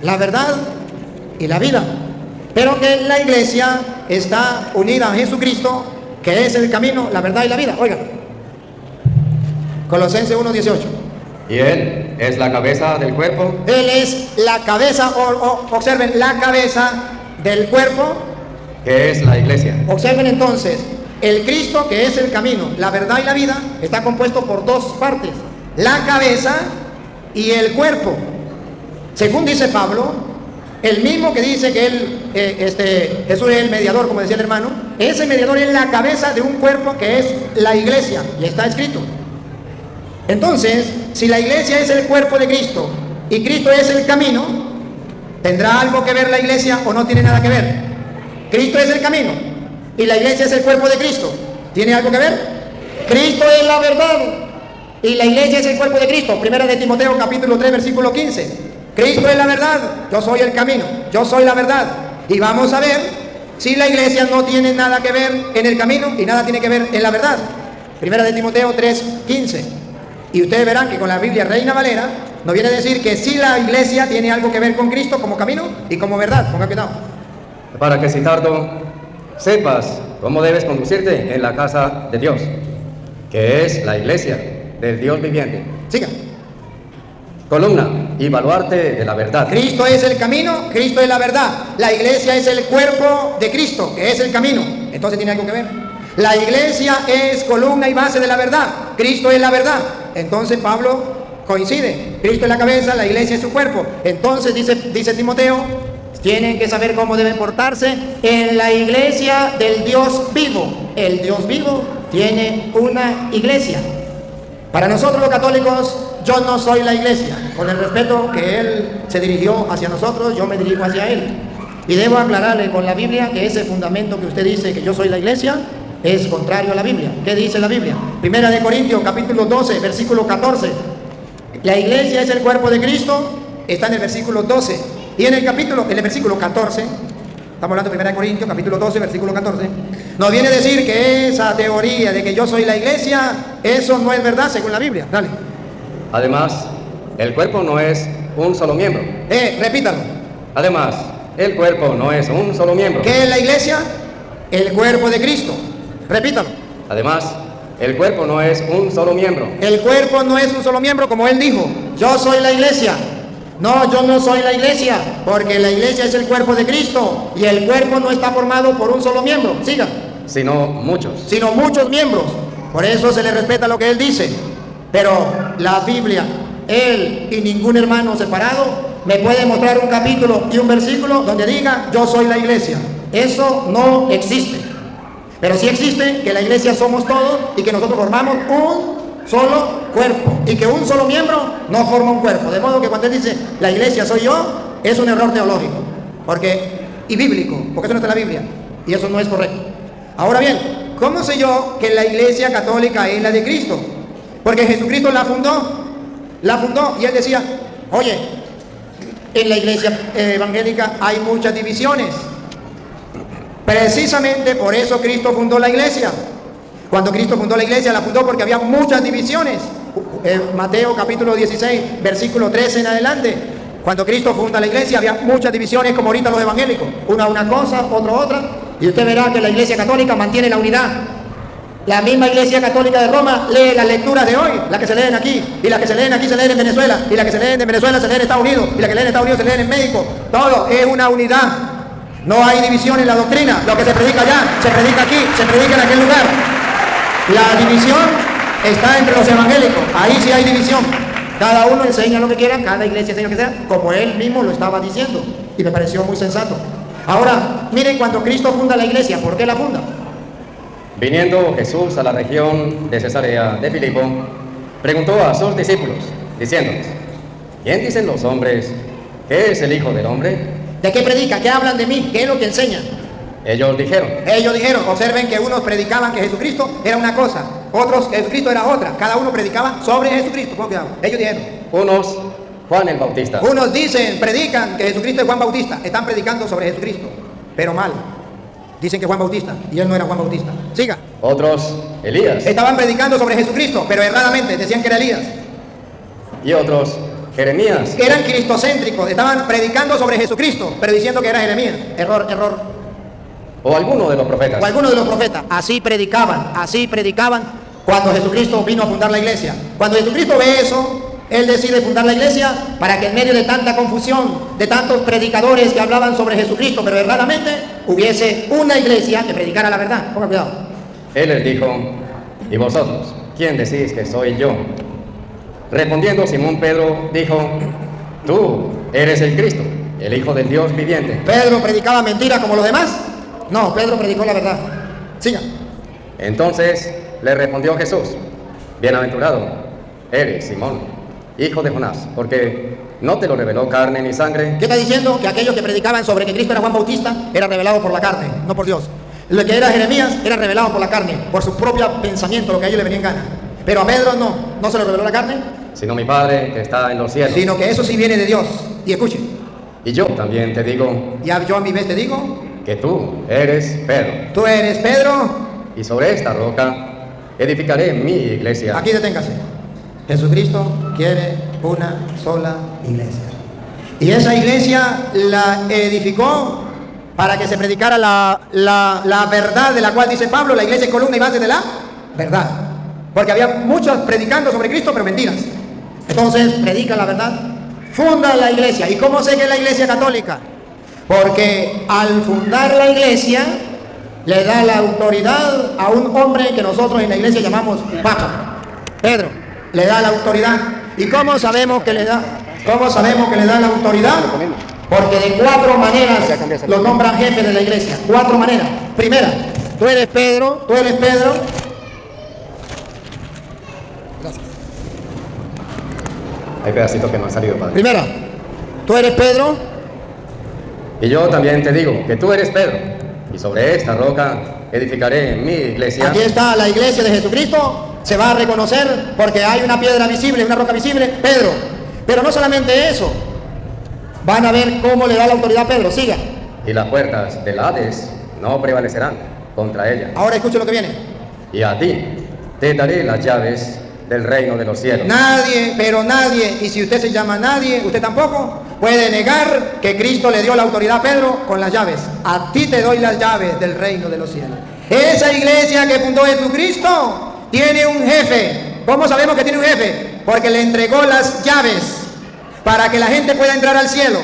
Speaker 3: la verdad y la vida, pero que la iglesia está unida a Jesucristo, que es el camino, la verdad y la vida. Oigan, Colosenses 1, 18.
Speaker 6: Y Él es la cabeza del cuerpo.
Speaker 3: Él es la cabeza, observen, la cabeza del cuerpo,
Speaker 6: que es la iglesia.
Speaker 3: Observen entonces, el Cristo, que es el camino, la verdad y la vida, está compuesto por dos partes, la cabeza y el cuerpo. Según dice Pablo, el mismo que dice que Jesús es el mediador, como decía el hermano, ese mediador es la cabeza de un cuerpo que es la iglesia, y está escrito. Entonces, si la iglesia es el cuerpo de Cristo y Cristo es el camino, ¿tendrá algo que ver la iglesia o no tiene nada que ver? Cristo es el camino y la iglesia es el cuerpo de Cristo. ¿Tiene algo que ver? Cristo es la verdad y la iglesia es el cuerpo de Cristo. Primera de Timoteo capítulo 3 versículo 15. Cristo es la verdad, yo soy el camino, yo soy la verdad. Y vamos a ver si la iglesia no tiene nada que ver en el camino y nada tiene que ver en la verdad. Primera de Timoteo 3, 15. Y ustedes verán que con la Biblia Reina Valera nos viene a decir que sí, la iglesia tiene algo que ver con Cristo como camino y como verdad. Ponga cuidado.
Speaker 6: Para que, Sitardo, sepas cómo debes conducirte en la casa de Dios, que es la iglesia del Dios viviente.
Speaker 3: Siga.
Speaker 6: columna y baluarte de la verdad.
Speaker 3: Cristo es el camino, Cristo es la verdad. La iglesia es el cuerpo de Cristo, que es el camino. Entonces tiene algo que ver. La iglesia es columna y base de la verdad. Cristo es la verdad. Entonces Pablo coincide. Cristo es la cabeza, la iglesia es su cuerpo. Entonces dice Timoteo, tienen que saber cómo deben portarse en la iglesia del Dios vivo. El Dios vivo tiene una iglesia. Para nosotros los católicos, yo no soy la iglesia. Con el respeto que él se dirigió hacia nosotros, yo me dirijo hacia él. Y debo aclararle con la Biblia que ese fundamento que usted dice que yo soy la iglesia es contrario a la Biblia. ¿Qué dice la Biblia? Primera de Corintios, capítulo 12, versículo 14. La iglesia es el cuerpo de Cristo, está en el versículo 12. Y en el versículo 14, estamos hablando de 1 Corintios, capítulo 12, versículo 14, nos viene a decir que esa teoría de que yo soy la iglesia, eso no es verdad según la Biblia. Dale.
Speaker 6: Además, el cuerpo no es un solo miembro.
Speaker 3: Repítalo.
Speaker 6: Además, el cuerpo no es un solo miembro.
Speaker 3: ¿Qué es la iglesia? El cuerpo de Cristo. Repítalo.
Speaker 6: Además, el cuerpo no es un solo miembro.
Speaker 3: El cuerpo no es un solo miembro, como él dijo. Yo soy la iglesia. No, yo no soy la iglesia, porque la iglesia es el cuerpo de Cristo y el cuerpo no está formado por un solo miembro. Siga.
Speaker 6: Sino muchos.
Speaker 3: Sino muchos miembros. Por eso se le respeta lo que él dice. Pero la Biblia, él y ningún hermano separado me puede mostrar un capítulo y un versículo donde diga yo soy la iglesia. Eso no existe. Pero sí existe que la iglesia somos todos y que nosotros formamos un solo cuerpo y que un solo miembro no forma un cuerpo. De modo que cuando él dice la iglesia soy yo, es un error teológico y bíblico, porque eso no está en la Biblia y eso no es correcto. Ahora bien, ¿cómo sé yo que la iglesia católica es la de Cristo? Porque Jesucristo la fundó y él decía, oye, en la iglesia evangélica hay muchas divisiones. Precisamente por eso Cristo fundó la iglesia. Cuando Cristo fundó la iglesia, la fundó porque había muchas divisiones. Mateo capítulo 16, versículo 13 en adelante. Cuando Cristo funda la iglesia, había muchas divisiones como ahorita los evangélicos. Una cosa, otra. Y usted verá que la iglesia católica mantiene la unidad. La misma iglesia católica de Roma lee las lecturas de hoy, las que se leen aquí, y las que se leen aquí se leen en Venezuela, y las que se leen en Venezuela se leen en Estados Unidos, y las que leen en Estados Unidos se leen en México. Todo es una unidad. No hay división en la doctrina. Lo que se predica allá, se predica aquí, se predica en aquel lugar. La división está entre los evangélicos. Ahí sí hay división. Cada uno enseña lo que quiera, cada iglesia enseña lo que sea, como él mismo lo estaba diciendo. Y me pareció muy sensato. Ahora, miren cuando Cristo funda la iglesia, ¿por qué la funda?
Speaker 6: Viniendo Jesús a la región de Cesarea de Filipo, preguntó a sus discípulos, diciéndoles, ¿quién dicen los hombres que es el Hijo del Hombre?
Speaker 3: ¿De qué predica? ¿Qué hablan de mí? ¿Qué es lo que enseñan?
Speaker 6: Ellos dijeron,
Speaker 3: observen que unos predicaban que Jesucristo era una cosa, otros que Jesucristo era otra. Cada uno predicaba sobre Jesucristo. Pongan cuidado. Ellos dijeron,
Speaker 6: unos, Juan el Bautista.
Speaker 3: Unos predican que Jesucristo es Juan Bautista. Están predicando sobre Jesucristo, pero mal. Dicen que Juan Bautista, y él no era Juan Bautista. Siga.
Speaker 6: Otros, Elías.
Speaker 3: Estaban predicando sobre Jesucristo, pero erradamente, decían que era Elías.
Speaker 6: Y otros, Jeremías.
Speaker 3: Que eran cristocéntricos, estaban predicando sobre Jesucristo, pero diciendo que era Jeremías. Error.
Speaker 6: O alguno de los profetas.
Speaker 3: Así predicaban cuando Jesucristo vino a fundar la iglesia. Cuando Jesucristo ve eso, él decide fundar la iglesia para que en medio de tanta confusión, de tantos predicadores que hablaban sobre Jesucristo, pero erradamente, hubiese una iglesia que predicara la verdad. Ponga cuidado.
Speaker 6: Él les dijo, ¿y vosotros? ¿Quién decís que soy yo? Respondiendo Simón Pedro, dijo, tú eres el Cristo, el Hijo del Dios viviente.
Speaker 3: ¿Pedro predicaba mentira como los demás? No, Pedro predicó la verdad. Siga.
Speaker 6: Entonces le respondió Jesús, bienaventurado eres, Simón, hijo de Jonás, porque no te lo reveló carne ni sangre.
Speaker 3: ¿Qué está diciendo? Que aquellos que predicaban sobre que Cristo era Juan Bautista era revelado por la carne, no por Dios. Lo que era Jeremías era revelado por la carne, por su propio pensamiento, lo que a ellos le venía en gana. Pero a Pedro no se lo reveló la carne,
Speaker 6: sino mi Padre que está en los cielos.
Speaker 3: Sino que eso sí viene de Dios. Y escuche.
Speaker 6: Y yo también te digo,
Speaker 3: yo a mi vez te digo,
Speaker 6: que tú eres Pedro.
Speaker 3: Tú eres Pedro.
Speaker 6: Y sobre esta roca edificaré mi iglesia.
Speaker 3: Aquí deténgase. Jesucristo quiere una sola iglesia. Y esa iglesia la edificó para que se predicara la verdad de la cual dice Pablo, la iglesia es columna y base de la verdad. Porque había muchos predicando sobre Cristo, pero mentiras. Entonces predica la verdad, funda la iglesia. ¿Y cómo sé que es la iglesia católica? Porque al fundar la iglesia le da la autoridad a un hombre que nosotros en la iglesia llamamos Papa. Pedro le da la autoridad. ¿Y cómo sabemos que le da? ¿Cómo sabemos que le da la autoridad? Porque de 4 maneras lo nombran jefe de la iglesia. 4 maneras. Primera, tú eres Pedro, tú eres Pedro. Gracias.
Speaker 6: Hay pedacitos que no han salido, padre.
Speaker 3: Primera, tú eres Pedro.
Speaker 6: Y yo también te digo que tú eres Pedro, y sobre esta roca edificaré mi iglesia.
Speaker 3: Aquí está la iglesia de Jesucristo. Se va a reconocer porque hay una piedra visible, una roca visible, Pedro. Pero no solamente eso. Van a ver cómo le da la autoridad a Pedro. Siga.
Speaker 6: Y las puertas del Hades no prevalecerán contra ella.
Speaker 3: Ahora escuche lo que viene.
Speaker 6: Y a ti te daré las llaves del reino de los cielos.
Speaker 3: Nadie, pero nadie, y si usted se llama nadie, usted tampoco puede negar que Cristo le dio la autoridad a Pedro con las llaves. A ti te doy las llaves del reino de los cielos. Esa iglesia que fundó Jesucristo tiene un jefe. ¿Cómo sabemos que tiene un jefe? Porque le entregó las llaves para que la gente pueda entrar al cielo.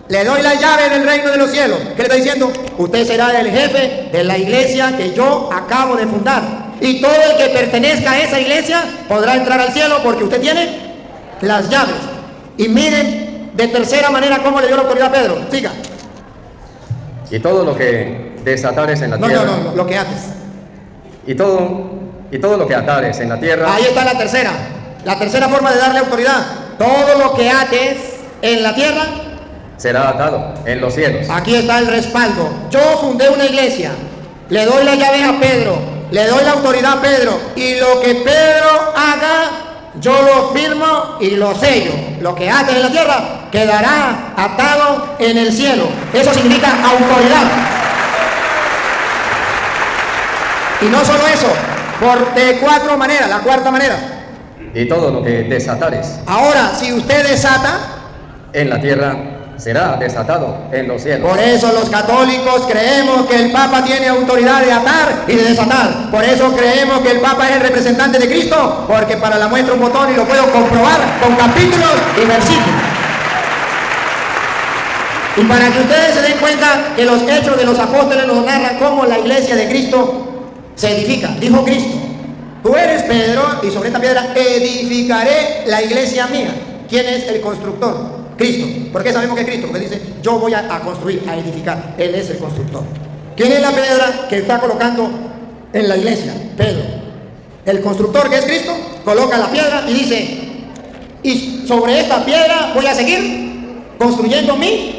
Speaker 3: Le doy las llaves del reino de los cielos. ¿Qué le está diciendo? Usted será el jefe de la iglesia que yo acabo de fundar. Y todo el que pertenezca a esa iglesia podrá entrar al cielo porque usted tiene las llaves. Y miren de tercera manera cómo le dio la autoridad a Pedro. Siga.
Speaker 6: Y todo lo que desatares en la tierra.
Speaker 3: No, lo que haces.
Speaker 6: Y todo lo que atares en la tierra.
Speaker 3: Ahí está la tercera. La tercera forma de darle autoridad. Todo lo que ates en la tierra
Speaker 6: será atado en los cielos.
Speaker 3: Aquí está el respaldo. Yo fundé una iglesia. Le doy la llave a Pedro. Le doy la autoridad a Pedro. Y lo que Pedro haga, yo lo firmo y lo sello. Lo que ates en la tierra quedará atado en el cielo. Eso significa autoridad. Y no solo eso, de 4 maneras. La cuarta manera.
Speaker 6: Y todo lo que desatares.
Speaker 3: Ahora, si usted desata
Speaker 6: en la tierra, será desatado en los cielos.
Speaker 3: Por eso los católicos creemos que el Papa tiene autoridad de atar y de desatar. Por eso creemos que el Papa es el representante de Cristo, porque para la muestra un botón y lo puedo comprobar con capítulos y versículos. Y para que ustedes se den cuenta que los hechos de los apóstoles nos narran cómo la iglesia de Cristo se edifica. Dijo Cristo: tú eres Pedro y sobre esta piedra edificaré la iglesia mía. ¿Quién es el constructor? Cristo. ¿Por qué sabemos que es Cristo? Porque dice, yo voy a construir, a edificar. Él es el constructor. ¿Quién es la piedra que está colocando en la iglesia? Pedro. El constructor, que es Cristo, coloca la piedra y dice, y sobre esta piedra voy a seguir construyendo mi.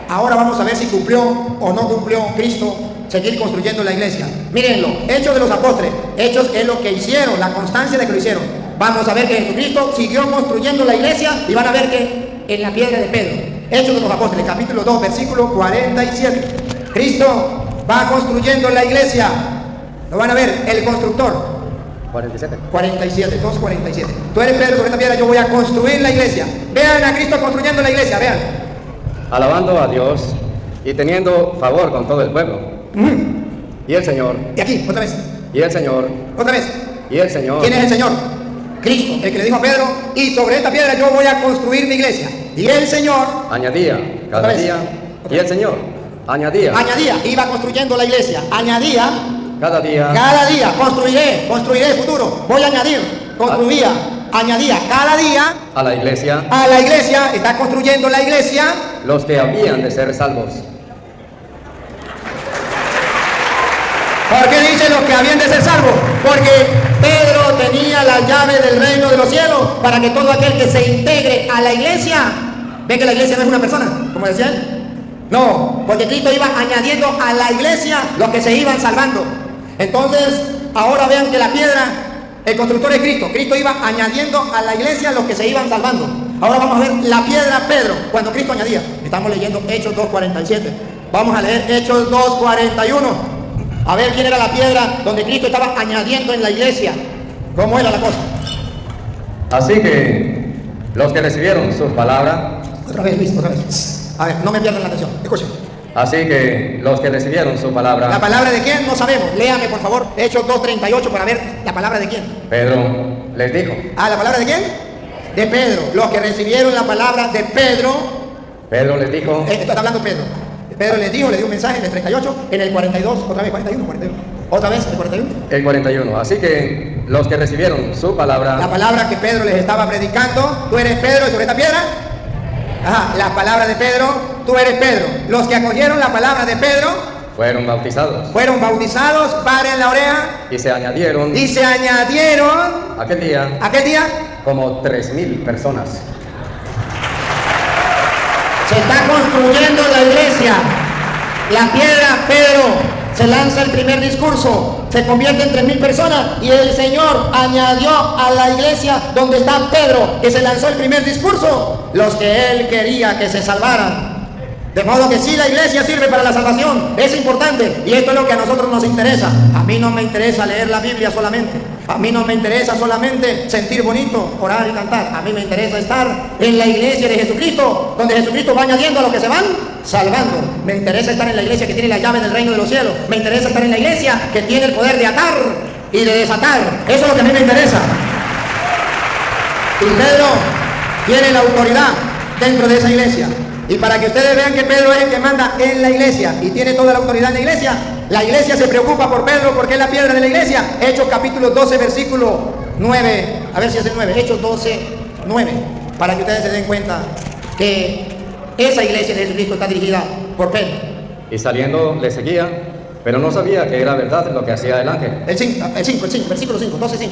Speaker 3: Ahora vamos a ver si cumplió o no cumplió Cristo seguir construyendo la iglesia. Mírenlo, Hechos de los Apóstoles. Hechos es lo que hicieron, la constancia de que lo hicieron. Vamos a ver que Jesucristo siguió construyendo la iglesia y van a ver que en la piedra de Pedro. Hechos de los Apóstoles, capítulo 2, versículo 47. Cristo va construyendo la iglesia. Lo van a ver, el constructor.
Speaker 6: 47.
Speaker 3: 47, 2:47. Tú eres Pedro, sobre esta piedra yo voy a construir la iglesia. Vean a Cristo construyendo la iglesia, vean.
Speaker 6: Alabando a Dios y teniendo favor con todo el pueblo. Y el Señor.
Speaker 3: Y aquí, otra vez.
Speaker 6: Y el Señor.
Speaker 3: Otra vez.
Speaker 6: Y el Señor.
Speaker 3: ¿Quién es el Señor? Cristo, el que le dijo a Pedro, y sobre esta piedra yo voy a construir mi iglesia. Y el Señor
Speaker 6: añadía cada día. Y el Señor añadía.
Speaker 3: Iba construyendo la iglesia. Añadía.
Speaker 6: Cada día.
Speaker 3: Construiré futuro. Voy a añadir. Añadía cada día.
Speaker 6: A la iglesia.
Speaker 3: Está construyendo la iglesia.
Speaker 6: Los que habían de ser salvos.
Speaker 3: ¿Por qué dice los que habían de ser salvos? Porque Pedro tenía la llave del reino de los cielos para que todo aquel que se integre a la iglesia, ve que la iglesia no es una persona, como decía él. No, porque Cristo iba añadiendo a la iglesia los que se iban salvando. Entonces, ahora vean que la piedra, el constructor es Cristo. Cristo iba añadiendo a la iglesia los que se iban salvando. Ahora vamos a ver la piedra Pedro, cuando Cristo añadía. Estamos leyendo Hechos 2:47. Vamos a leer Hechos 2:41. A ver quién era la piedra donde Cristo estaba añadiendo en la iglesia. ¿Cómo era la cosa?
Speaker 6: Así que los que recibieron sus palabras.
Speaker 3: Otra vez, Luis, otra vez. A ver, no me pierdan la atención. Escuchen.
Speaker 6: Así que los que recibieron su palabra.
Speaker 3: ¿La palabra de quién? No sabemos. Léame, por favor, Hechos 2:38 para ver la palabra de quién.
Speaker 6: Pedro les dijo.
Speaker 3: ¿La palabra de quién? de Pedro. Los que recibieron la palabra de Pedro.
Speaker 6: Pedro les dijo,
Speaker 3: Está hablando Pedro. Pedro les dijo, le dio un mensaje en el 38, en el 42, otra vez 41, 41. Otra vez el 41.
Speaker 6: el 41. Así que los que recibieron su
Speaker 3: La
Speaker 6: palabra,
Speaker 3: palabra que Pedro les estaba predicando, tú eres Pedro sobre esta piedra. Ajá, la palabra de Pedro, tú eres Pedro. Los que acogieron la palabra de Pedro
Speaker 6: fueron bautizados
Speaker 3: fueron bautizados, paren la oreja,
Speaker 6: y se añadieron
Speaker 3: y se añadieron
Speaker 6: aquel día
Speaker 3: aquel día.
Speaker 6: como 3,000 personas.
Speaker 3: Se está construyendo la iglesia. La piedra, Pedro, se lanza el primer discurso, se convierte en 3,000 personas y el Señor añadió a la iglesia donde está Pedro, que se lanzó el primer discurso, los que Él quería que se salvaran. De modo que sí, la iglesia sirve para la salvación, es importante, y esto es lo que a nosotros nos interesa. A mí no me interesa leer la Biblia solamente, a mí no me interesa solamente sentir bonito, orar y cantar. A mí me interesa estar en la iglesia de Jesucristo, donde Jesucristo va añadiendo a los que se van salvando. Me interesa estar en la iglesia que tiene la llave del reino de los cielos. Me interesa estar en la iglesia que tiene el poder de atar y de desatar. Eso es lo que a mí me interesa. Y Pedro tiene la autoridad dentro de esa iglesia. Y para que ustedes vean que Pedro es el que manda en la iglesia y tiene toda la autoridad en la iglesia se preocupa por Pedro porque es la piedra de la iglesia. Hechos capítulo 12, versículo 9. A ver si es el 9. Hechos 12, 9. Para que ustedes se den cuenta que esa iglesia de Jesucristo está dirigida por Pedro.
Speaker 6: Y saliendo le seguía, pero no sabía que era verdad lo que hacía el ángel.
Speaker 3: El 5, versículo 5, 12, 5.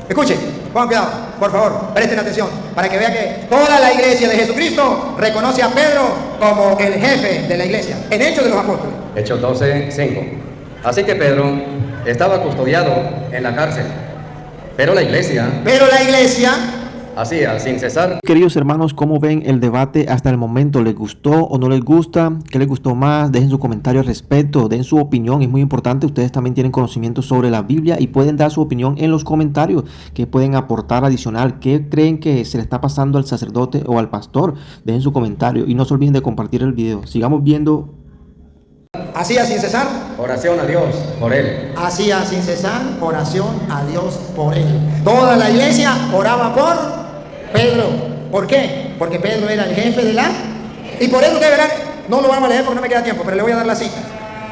Speaker 3: Escuchen, pongan cuidado, por favor, presten atención, para que vean que toda la iglesia de Jesucristo reconoce a Pedro como el jefe de la iglesia, en Hechos de los Apóstoles.
Speaker 6: Hechos 12, 5. Así que Pedro estaba custodiado en la cárcel, pero la iglesia hacía sin cesar.
Speaker 2: Queridos hermanos, ¿cómo ven el debate hasta el momento? ¿Les gustó o no les gusta? ¿Qué les gustó más? Dejen su comentario al respecto, den su opinión, es muy importante. Ustedes también tienen conocimiento sobre la Biblia y pueden dar su opinión en los comentarios. ¿Qué pueden aportar adicional? ¿Qué creen que se le está pasando al sacerdote o al pastor? Dejen su comentario y no se olviden de compartir el video. Sigamos viendo.
Speaker 3: Hacía sin cesar
Speaker 6: Oración a Dios por él.
Speaker 3: Hacía sin cesar oración a Dios por él. Toda la iglesia oraba por Pedro. ¿Por qué? Porque Pedro era el jefe de la... Y por eso ustedes verán, no lo vamos a leer porque no me queda tiempo, pero le voy a dar la cita.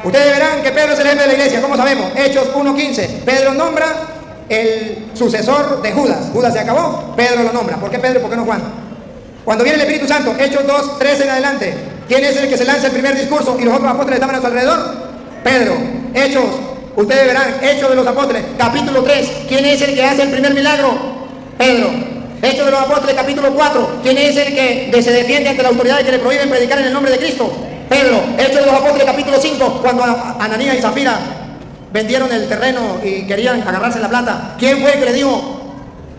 Speaker 3: Ustedes verán que Pedro es el jefe de la iglesia. ¿Cómo sabemos? Hechos 1:15. Pedro nombra el sucesor de Judas. Judas se acabó, Pedro lo nombra. ¿Por qué Pedro y por qué no Juan? Cuando viene el Espíritu Santo, Hechos 2:13 en adelante, ¿quién es el que se lanza el primer discurso y los otros apóstoles estaban a su alrededor? Pedro. Hechos, ustedes verán, Hechos de los Apóstoles, capítulo 3, ¿quién es el que hace el primer milagro? Pedro. Hechos de los Apóstoles, capítulo 4, ¿quién es el que se defiende ante la autoridad y que le prohíben predicar en el nombre de Cristo? Pedro. Hechos de los Apóstoles, capítulo 5, cuando Ananías y Zafira vendieron el terreno y querían agarrarse la plata, ¿quién fue el que le dijo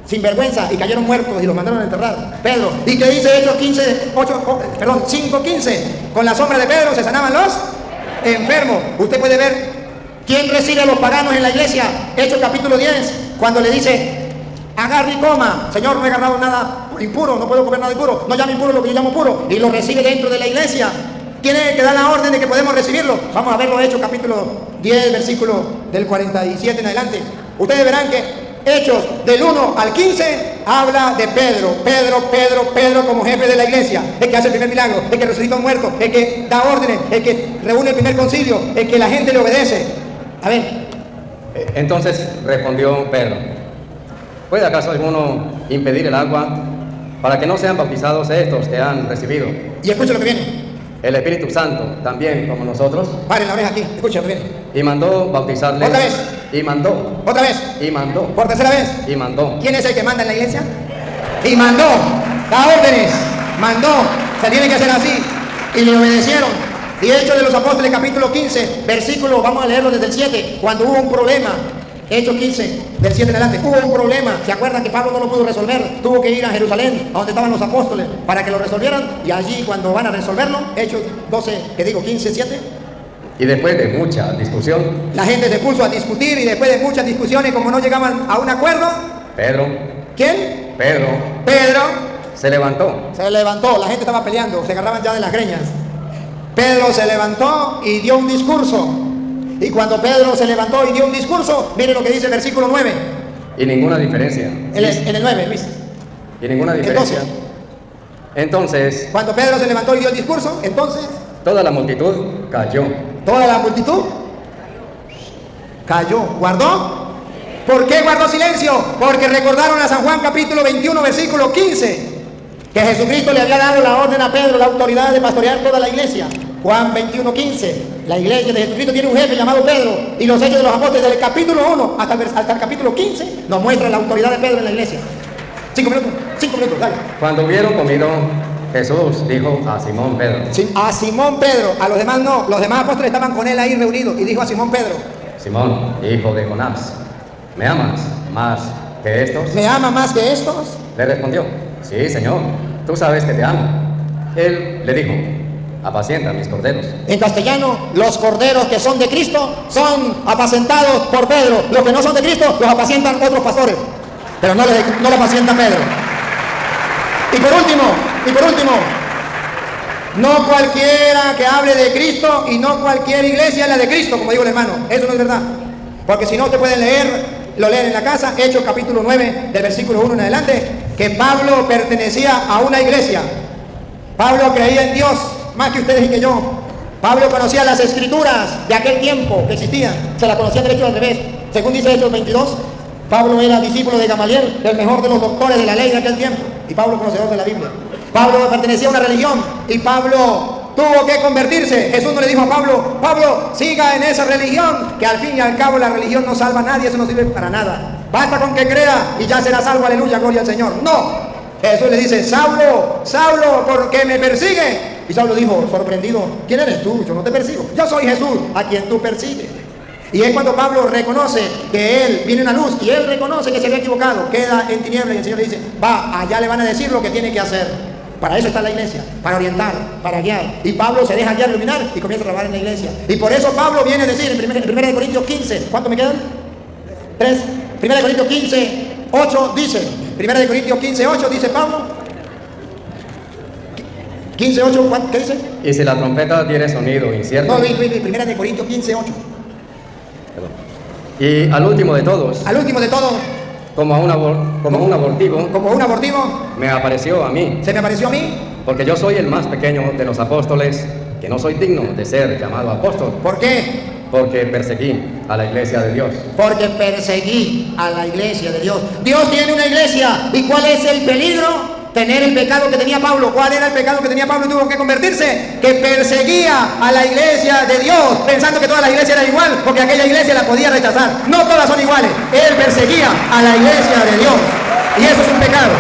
Speaker 3: sin vergüenza y cayeron muertos y los mandaron a enterrar? Pedro. ¿Y qué dice Hechos 5:15? Con la sombra de Pedro se sanaban los enfermos. Usted puede ver quién recibe a los paganos en la iglesia. Hechos capítulo 10, cuando le dice: agarre y coma. Señor, no he agarrado nada impuro, no puedo comer nada impuro, no llame impuro lo que yo llamo puro. Y lo recibe dentro de la iglesia. ¿Quién es el que da la orden de que podemos recibirlo? Vamos a verlo, Hechos capítulo 10, versículo del 47 en adelante. Ustedes verán que Hechos del 1 al 15 habla de Pedro como jefe de la iglesia, el que hace el primer milagro, el que resucita a un muerto, el que da órdenes, el que reúne el primer concilio, el que la gente le obedece. A ver.
Speaker 6: Entonces respondió Pedro: ¿puede acaso alguno impedir el agua para que no sean bautizados estos que han recibido
Speaker 3: Y escucha lo que viene.
Speaker 6: el Espíritu Santo también como nosotros?
Speaker 3: Paren la oreja aquí, escucha lo que viene.
Speaker 6: Y mandó bautizarles.
Speaker 3: Otra vez.
Speaker 6: Y mandó.
Speaker 3: Otra vez.
Speaker 6: Y mandó.
Speaker 3: Por tercera vez.
Speaker 6: Y mandó.
Speaker 3: ¿Quién es el que manda en la iglesia? Y mandó, da órdenes, mandó, se tiene que hacer así, y le obedecieron. Y Hechos de los Apóstoles, capítulo 15, versículo, vamos a leerlo desde el 7, cuando hubo un problema, Hechos 15, del 7 en adelante, hubo un problema, ¿se acuerdan que Pablo no lo pudo resolver? Tuvo que ir a Jerusalén, a donde estaban los apóstoles, para que lo resolvieran, y allí cuando van a resolverlo, Hechos 15, 7,
Speaker 6: Y después de mucha discusión,
Speaker 3: la gente se puso a discutir, y después de muchas discusiones, como no llegaban a un acuerdo,
Speaker 6: Pedro
Speaker 3: ¿quién?
Speaker 6: Pedro se levantó.
Speaker 3: Se levantó, la gente estaba peleando, se agarraban ya de las greñas. Pedro se levantó y dio un discurso. Y cuando Pedro se levantó y dio un discurso, mire lo que dice el versículo 9.
Speaker 6: Y ninguna diferencia.
Speaker 3: En el 9, Luis.
Speaker 6: y ninguna diferencia. Entonces,
Speaker 3: Cuando Pedro se levantó y dio el discurso, entonces
Speaker 6: toda la multitud cayó.
Speaker 3: toda la multitud cayó. ¿Guardó? ¿Por qué guardó silencio? Porque recordaron a San Juan capítulo 21, versículo 15, que Jesucristo le había dado la orden a Pedro, la autoridad de pastorear toda la iglesia. Juan 21, 15. La iglesia de Jesucristo tiene un jefe llamado Pedro, y los hechos de los apóstoles desde el capítulo 1 hasta el capítulo 15 nos muestran la autoridad de Pedro en la iglesia. 5 minutos, dale.
Speaker 6: Cuando hubieron comido, Jesús dijo a Simón Pedro:
Speaker 3: Sí, a Simón Pedro, a los demás no, los demás apóstoles estaban con él ahí reunidos, y dijo a Simón Pedro:
Speaker 6: Simón, hijo de Jonás, ¿me amas más que estos?
Speaker 3: ¿me ama más que estos?
Speaker 6: Le respondió: sí, Señor, tú sabes que te amo. Él le dijo: apacienta mis corderos.
Speaker 3: En castellano, los corderos que son de Cristo son apacentados por Pedro. Los que no son de Cristo los apacientan otros pastores, pero no lo apacienta Pedro. Y por último, no cualquiera que hable de Cristo y no cualquier iglesia es la de Cristo, como digo el hermano. Eso no es verdad. Porque si no, usted puede lo leen en la casa, Hechos capítulo 9, del versículo 1 en adelante, que Pablo pertenecía a una iglesia. Pablo creía en Dios más que ustedes y que yo. Pablo conocía las escrituras de aquel tiempo que existían, se las conocía derecho al revés. Según dice Hechos 22, Pablo era discípulo de Gamaliel, el mejor de los doctores de la ley de aquel tiempo, y Pablo conocedor de la Biblia. Pablo pertenecía a una religión y Pablo tuvo que convertirse. Jesús no le dijo a Pablo: Pablo, siga en esa religión, que al fin y al cabo la religión no salva a nadie, eso no sirve para nada. Basta con que crea y ya será salvo, aleluya, gloria al Señor. No, Jesús le dice: Saulo, Saulo, ¿por qué me persigue? Y Saulo dijo, sorprendido: ¿quién eres tú? Yo no te persigo, yo soy Jesús a quien tú persigues. Y es cuando Pablo reconoce que él viene una luz y él reconoce que se había equivocado, queda en tinieblas, y el Señor le dice: va, allá le van a decir lo que tiene que hacer. Para eso está la iglesia, para orientar, para guiar. Y Pablo se deja guiar, iluminar y comienza a trabajar en la iglesia. Y por eso Pablo viene a decir en 1 Corintios 15, ¿cuánto me quedan? 3. 1 Corintios 15, 8 dice, 1 Corintios 15, 8 dice Pablo. 15, 8, ¿qué dice?
Speaker 6: Y si la trompeta diere sonido incierto.
Speaker 3: No, 1 Corintios 15, 8.
Speaker 6: Perdón. Y al último de todos,
Speaker 3: Al último de todo,
Speaker 6: como un abortivo,
Speaker 3: como un abortivo,
Speaker 6: me apareció a mí,
Speaker 3: se me apareció a mí.
Speaker 6: porque yo soy el más pequeño de los apóstoles, que no soy digno de ser llamado apóstol,
Speaker 3: ¿Por qué?
Speaker 6: porque perseguí a la iglesia de Dios.
Speaker 3: Porque perseguí a la iglesia de Dios. Dios tiene una iglesia. ¿Y cuál es el peligro? Tener el pecado que tenía Pablo. ¿Cuál era el pecado que tenía Pablo y tuvo que convertirse? Que perseguía a la iglesia de Dios, pensando que toda la iglesia era igual, porque aquella iglesia la podía rechazar. No todas son iguales. Él perseguía a la iglesia de Dios. Y eso es un pecado.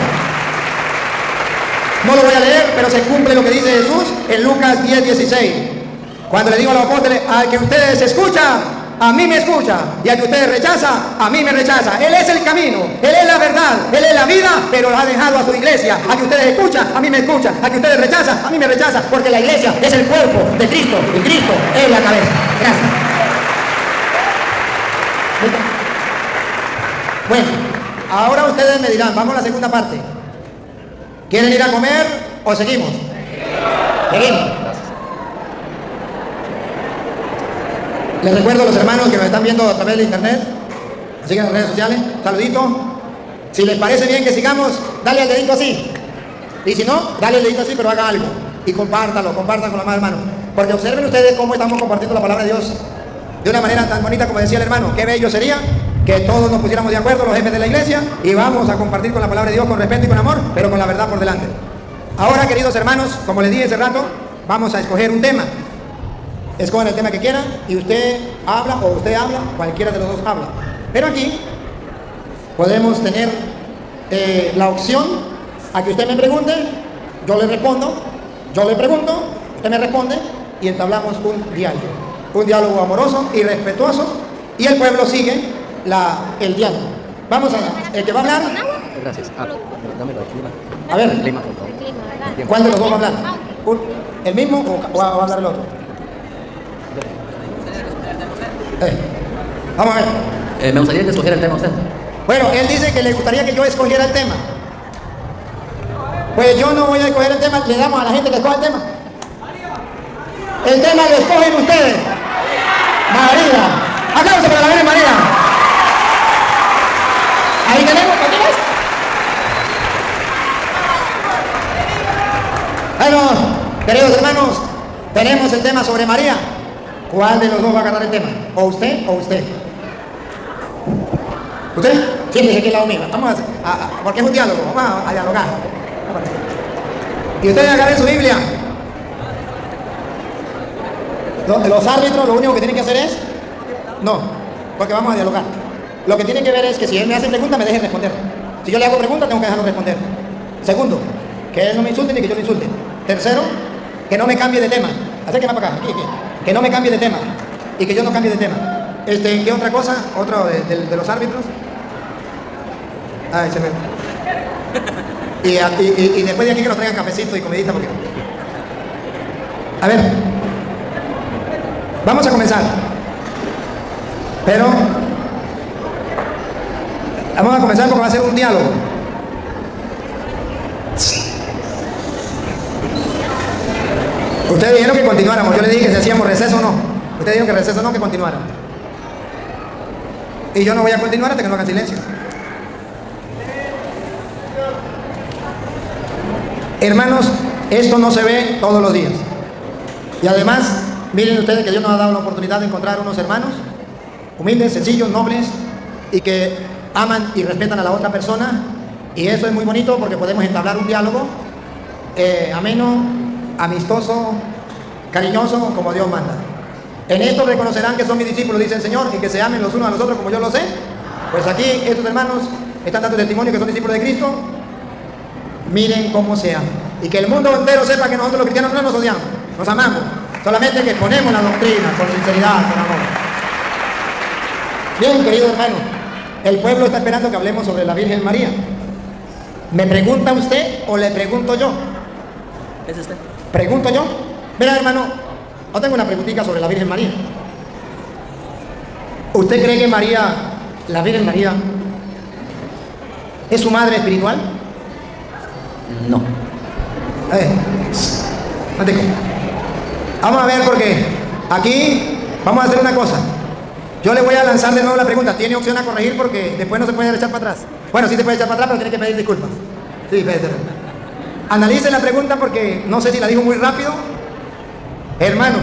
Speaker 3: No lo voy a leer, pero se cumple lo que dice Jesús en Lucas 10, 16. Cuando le digo a los apóstoles: al que ustedes escuchan, a mí me escucha, y al que ustedes rechaza, a mí me rechaza. Él es el camino, Él es la verdad, Él es la vida, pero lo ha dejado a su iglesia. A que ustedes escuchan, a mí me escucha, a que ustedes rechazan, a mí me rechaza, porque la iglesia es el cuerpo de Cristo, y Cristo es la cabeza. Gracias. Bueno, ahora ustedes me dirán, vamos a la segunda parte. ¿Quieren ir a comer o seguimos? Seguimos. Les recuerdo a los hermanos que me están viendo a través de internet, siguen en las redes sociales, saludito. Si les parece bien que sigamos, dale al dedito así. Y si no, dale el dedito así, pero haga algo. Y compartan con los demás hermanos. Porque observen ustedes cómo estamos compartiendo la palabra de Dios de una manera tan bonita como decía el hermano. Qué bello sería que todos nos pusiéramos de acuerdo, los jefes de la iglesia, y vamos a compartir con la palabra de Dios con respeto y con amor, pero con la verdad por delante. Ahora, queridos hermanos, como les dije hace rato, vamos a escoger un tema. Escojan el tema que quieran y usted habla o usted habla, cualquiera de los dos habla. Pero aquí podemos tener la opción a que usted me pregunte, yo le respondo, yo le pregunto, usted me responde y entablamos un diálogo amoroso y respetuoso, y el pueblo sigue el diálogo. Vamos a, el que va a hablar.
Speaker 6: Gracias. Dámelo aquí.
Speaker 3: A ver,
Speaker 6: El clima, por favor.
Speaker 3: ¿cuál de los dos va a hablar? ¿El mismo o va a hablar el otro? Vamos a ver.
Speaker 1: Me gustaría que escogiera el tema usted.
Speaker 3: Bueno, él dice que le gustaría que yo escogiera el tema. Pues yo no voy a escoger el tema, le damos a la gente que escoja el tema. El tema lo escogen ustedes. María. Aplausos para la Virgen María. Ahí tenemos, ¿qué tienes? Bueno, queridos hermanos, tenemos el tema sobre María. ¿Cuál de los dos va a ganar el tema? ¿O usted o usted? ¿Usted? Siéntese aquí al lado mío. Vamos porque es un diálogo. Vamos a dialogar. Y ustedes agarren su Biblia. Los árbitros lo único que tienen que hacer es... No, porque vamos a dialogar. Lo que tienen que ver es que si él me hace preguntas, me dejen responder. Si yo le hago preguntas, tengo que dejarlo responder. Segundo, que él no me insulte ni que yo lo insulte. Tercero, que no me cambie de tema. Acérqueme para acá, aquí. Que no me cambie de tema. Y que yo no cambie de tema. ¿Qué otra cosa? Otro de los árbitros. Ay, se me... Y después de aquí que nos traigan cafecito y comidita porque... A ver. Vamos a comenzar. Pero... Vamos a comenzar porque va a ser un diálogo. Ustedes dijeron que continuáramos. Yo les dije que si hacíamos receso o no. Ustedes dijeron que receso no, que continuáramos. Y yo no voy a continuar hasta que no hagan silencio. Hermanos, esto no se ve todos los días. Y además, miren ustedes que Dios nos ha dado la oportunidad de encontrar unos hermanos humildes, sencillos, nobles y que aman y respetan a la otra persona. Y eso es muy bonito porque podemos entablar un diálogo ameno, amistoso, cariñoso, como Dios manda. En esto reconocerán que son mis discípulos, dice el Señor, y que se amen los unos a los otros como yo lo sé. Pues aquí estos hermanos están dando testimonio que son discípulos de Cristo. Miren cómo se aman. Y que el mundo entero sepa que nosotros los cristianos no nos odiamos, nos amamos. Solamente que exponemos la doctrina con sinceridad, con amor. Bien, querido hermano, el pueblo está esperando que hablemos sobre la Virgen María. ¿Me pregunta usted o le pregunto yo?
Speaker 1: ¿Es usted?
Speaker 3: ¿Pregunto yo? Mira, hermano, yo tengo una preguntita sobre la Virgen María. ¿Usted cree que María, la Virgen María, es su madre espiritual?
Speaker 1: No.
Speaker 3: No te... Vamos a ver porque aquí vamos a hacer una cosa. Yo le voy a lanzar de nuevo la pregunta. Tiene opción a corregir porque después no se puede echar para atrás. Bueno, sí se puede echar para atrás, pero tiene que pedir disculpas. Sí, espérate. Analice la pregunta porque no sé si la dijo muy rápido. Hermano,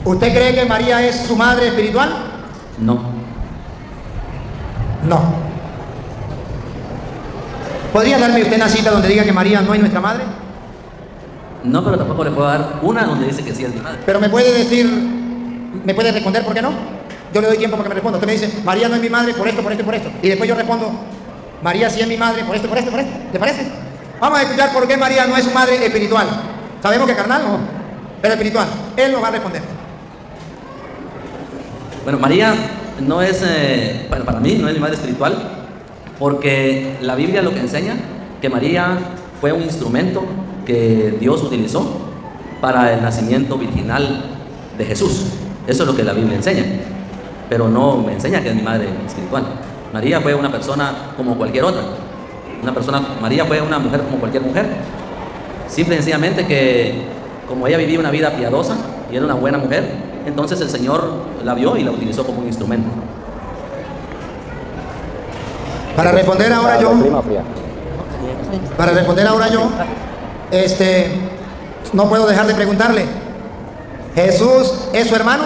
Speaker 3: ¿usted cree que María es su madre espiritual?
Speaker 1: No.
Speaker 3: No. ¿Podría darme usted una cita donde diga que María no es nuestra madre?
Speaker 1: No, pero tampoco le puedo dar una donde dice que sí es mi madre.
Speaker 3: Pero me puede decir, me puede responder por qué no. Yo le doy tiempo para que me responda. Usted me dice, María no es mi madre por esto, por esto y por esto. Y después yo respondo, María sí es mi madre por esto, por esto, por esto. ¿Le parece? Vamos a escuchar por qué María no es su madre espiritual. Sabemos que carnal no, pero espiritual. Él nos va a responder.
Speaker 1: Bueno, María no es, para mí no es mi madre espiritual, porque la Biblia lo que enseña que María fue un instrumento que Dios utilizó para el nacimiento virginal de Jesús. Eso es lo que la Biblia enseña, pero no me enseña que es mi madre espiritual. María fue una persona como cualquier otra. María fue una mujer como cualquier mujer. Simple y sencillamente que como ella vivía una vida piadosa y era una buena mujer, entonces el Señor la vio y la utilizó como un instrumento.
Speaker 3: Para responder ahora yo, no puedo dejar de preguntarle, ¿Jesús es su hermano?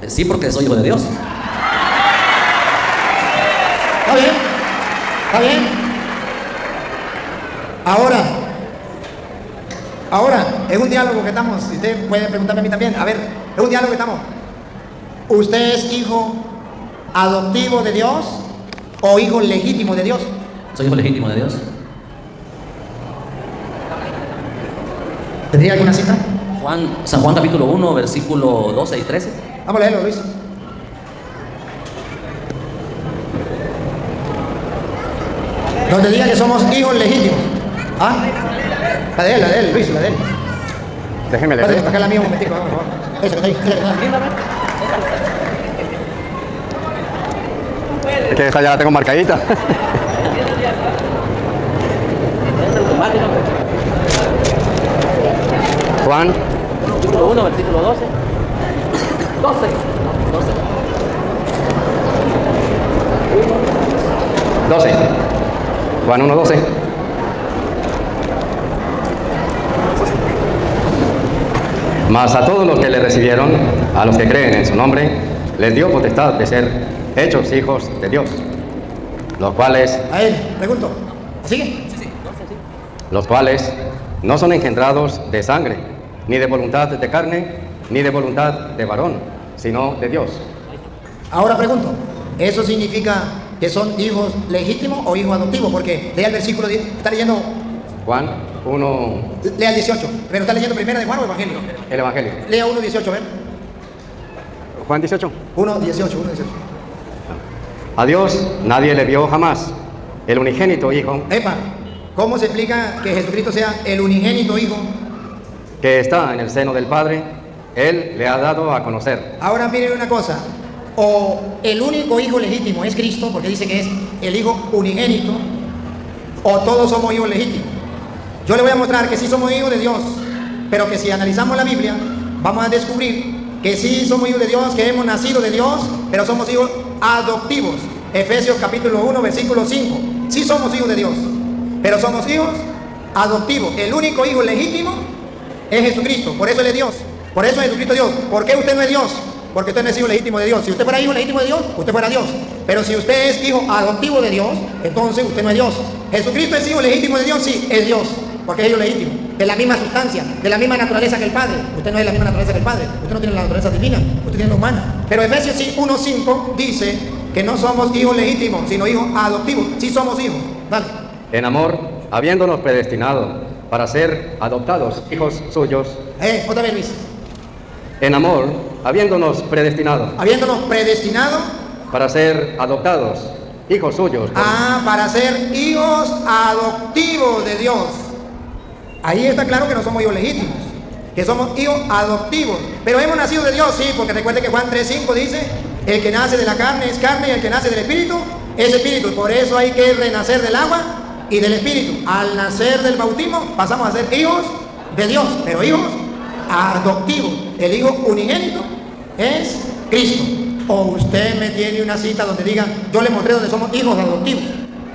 Speaker 1: Sí, porque soy hijo de Dios.
Speaker 3: Está bien, está bien. Ahora, es un diálogo que estamos, y usted puede preguntarme a mí también. A ver, es un diálogo que estamos. ¿Usted es hijo adoptivo de Dios o hijo legítimo de Dios?
Speaker 1: Soy hijo legítimo de Dios.
Speaker 3: ¿Tendría alguna cita?
Speaker 1: San Juan capítulo 1, versículo 12 y 13.
Speaker 3: Vamos a leerlo, Luis. Donde diga que somos hijos legítimos. ¿Ah? La de él, Luis, la de él.
Speaker 6: Déjeme leer.
Speaker 3: Espérate, acá la mía un momentico, por favor. Eso, que está ahí.
Speaker 6: Es que esta ya la tengo marcadita. Juan.
Speaker 1: Capítulo 1, versículo 12. 12.
Speaker 6: Juan 1, 12. Mas a todos los que le recibieron, a los que creen en su nombre, les dio potestad de ser hechos hijos de Dios, los cuales,
Speaker 3: A él, pregunto. ¿Sigue?
Speaker 6: los cuales no son engendrados de sangre, ni de voluntad de carne, ni de voluntad de varón, sino de Dios.
Speaker 3: Ahora pregunto, ¿eso significa que son hijos legítimos o hijos adoptivos? Porque lea el versículo 10, está leyendo,
Speaker 6: Juan 1,
Speaker 3: lea el 18, pero está leyendo primera de Juan o Evangelio.
Speaker 6: el Evangelio.
Speaker 3: Lea 1.18, a ver.
Speaker 6: Juan 18.
Speaker 3: 1.18.
Speaker 6: A Dios nadie le vio jamás. El unigénito Hijo
Speaker 3: Epa, ¿cómo se explica que Jesucristo sea el unigénito Hijo?
Speaker 6: que está en el seno del Padre, Él le ha dado a conocer.
Speaker 3: Ahora miren una cosa, o el único hijo legítimo es Cristo, porque dice que es el hijo unigénito, o todos somos hijos legítimos. Yo le voy a mostrar que sí somos hijos de Dios, pero que si analizamos la Biblia, vamos a descubrir que sí somos hijos de Dios, que hemos nacido de Dios, pero somos hijos adoptivos. Efesios capítulo 1, versículo 5. Sí somos hijos de Dios, pero somos hijos adoptivos. El único hijo legítimo es Jesucristo, por eso Él es Dios. Por eso Jesucristo es Dios. ¿Por qué usted no es Dios? Porque usted no es hijo legítimo de Dios. Si usted fuera hijo legítimo de Dios, usted fuera Dios. Pero si usted es hijo adoptivo de Dios, entonces usted no es Dios. ¿Jesucristo es hijo legítimo de Dios? Sí, es Dios, porque es hijo legítimo. De la misma sustancia, de la misma naturaleza que el Padre. Usted no es la misma naturaleza que el Padre. Usted no tiene la naturaleza divina, usted tiene la humana. Pero Efesios 1:5 dice que no somos hijos legítimos, sino hijos adoptivos. Sí somos hijos. Dale.
Speaker 6: En amor, habiéndonos predestinado para ser adoptados hijos suyos.
Speaker 3: Otra vez, Luis.
Speaker 6: En amor, habiéndonos predestinado
Speaker 3: Habiéndonos predestinado
Speaker 6: para ser adoptados hijos suyos.
Speaker 3: para ser hijos adoptivos de Dios. Ahí está claro que no somos hijos legítimos, que somos hijos adoptivos. Pero hemos nacido de Dios, sí, porque recuerde que Juan 3:5 dice: el que nace de la carne es carne, y el que nace del espíritu es espíritu. Por eso hay que renacer del agua y del espíritu. Al nacer del bautismo pasamos a ser hijos de Dios, pero hijos adoptivos. El hijo unigénito es Cristo. O usted me tiene una cita donde diga, yo le mostré donde somos hijos adoptivos.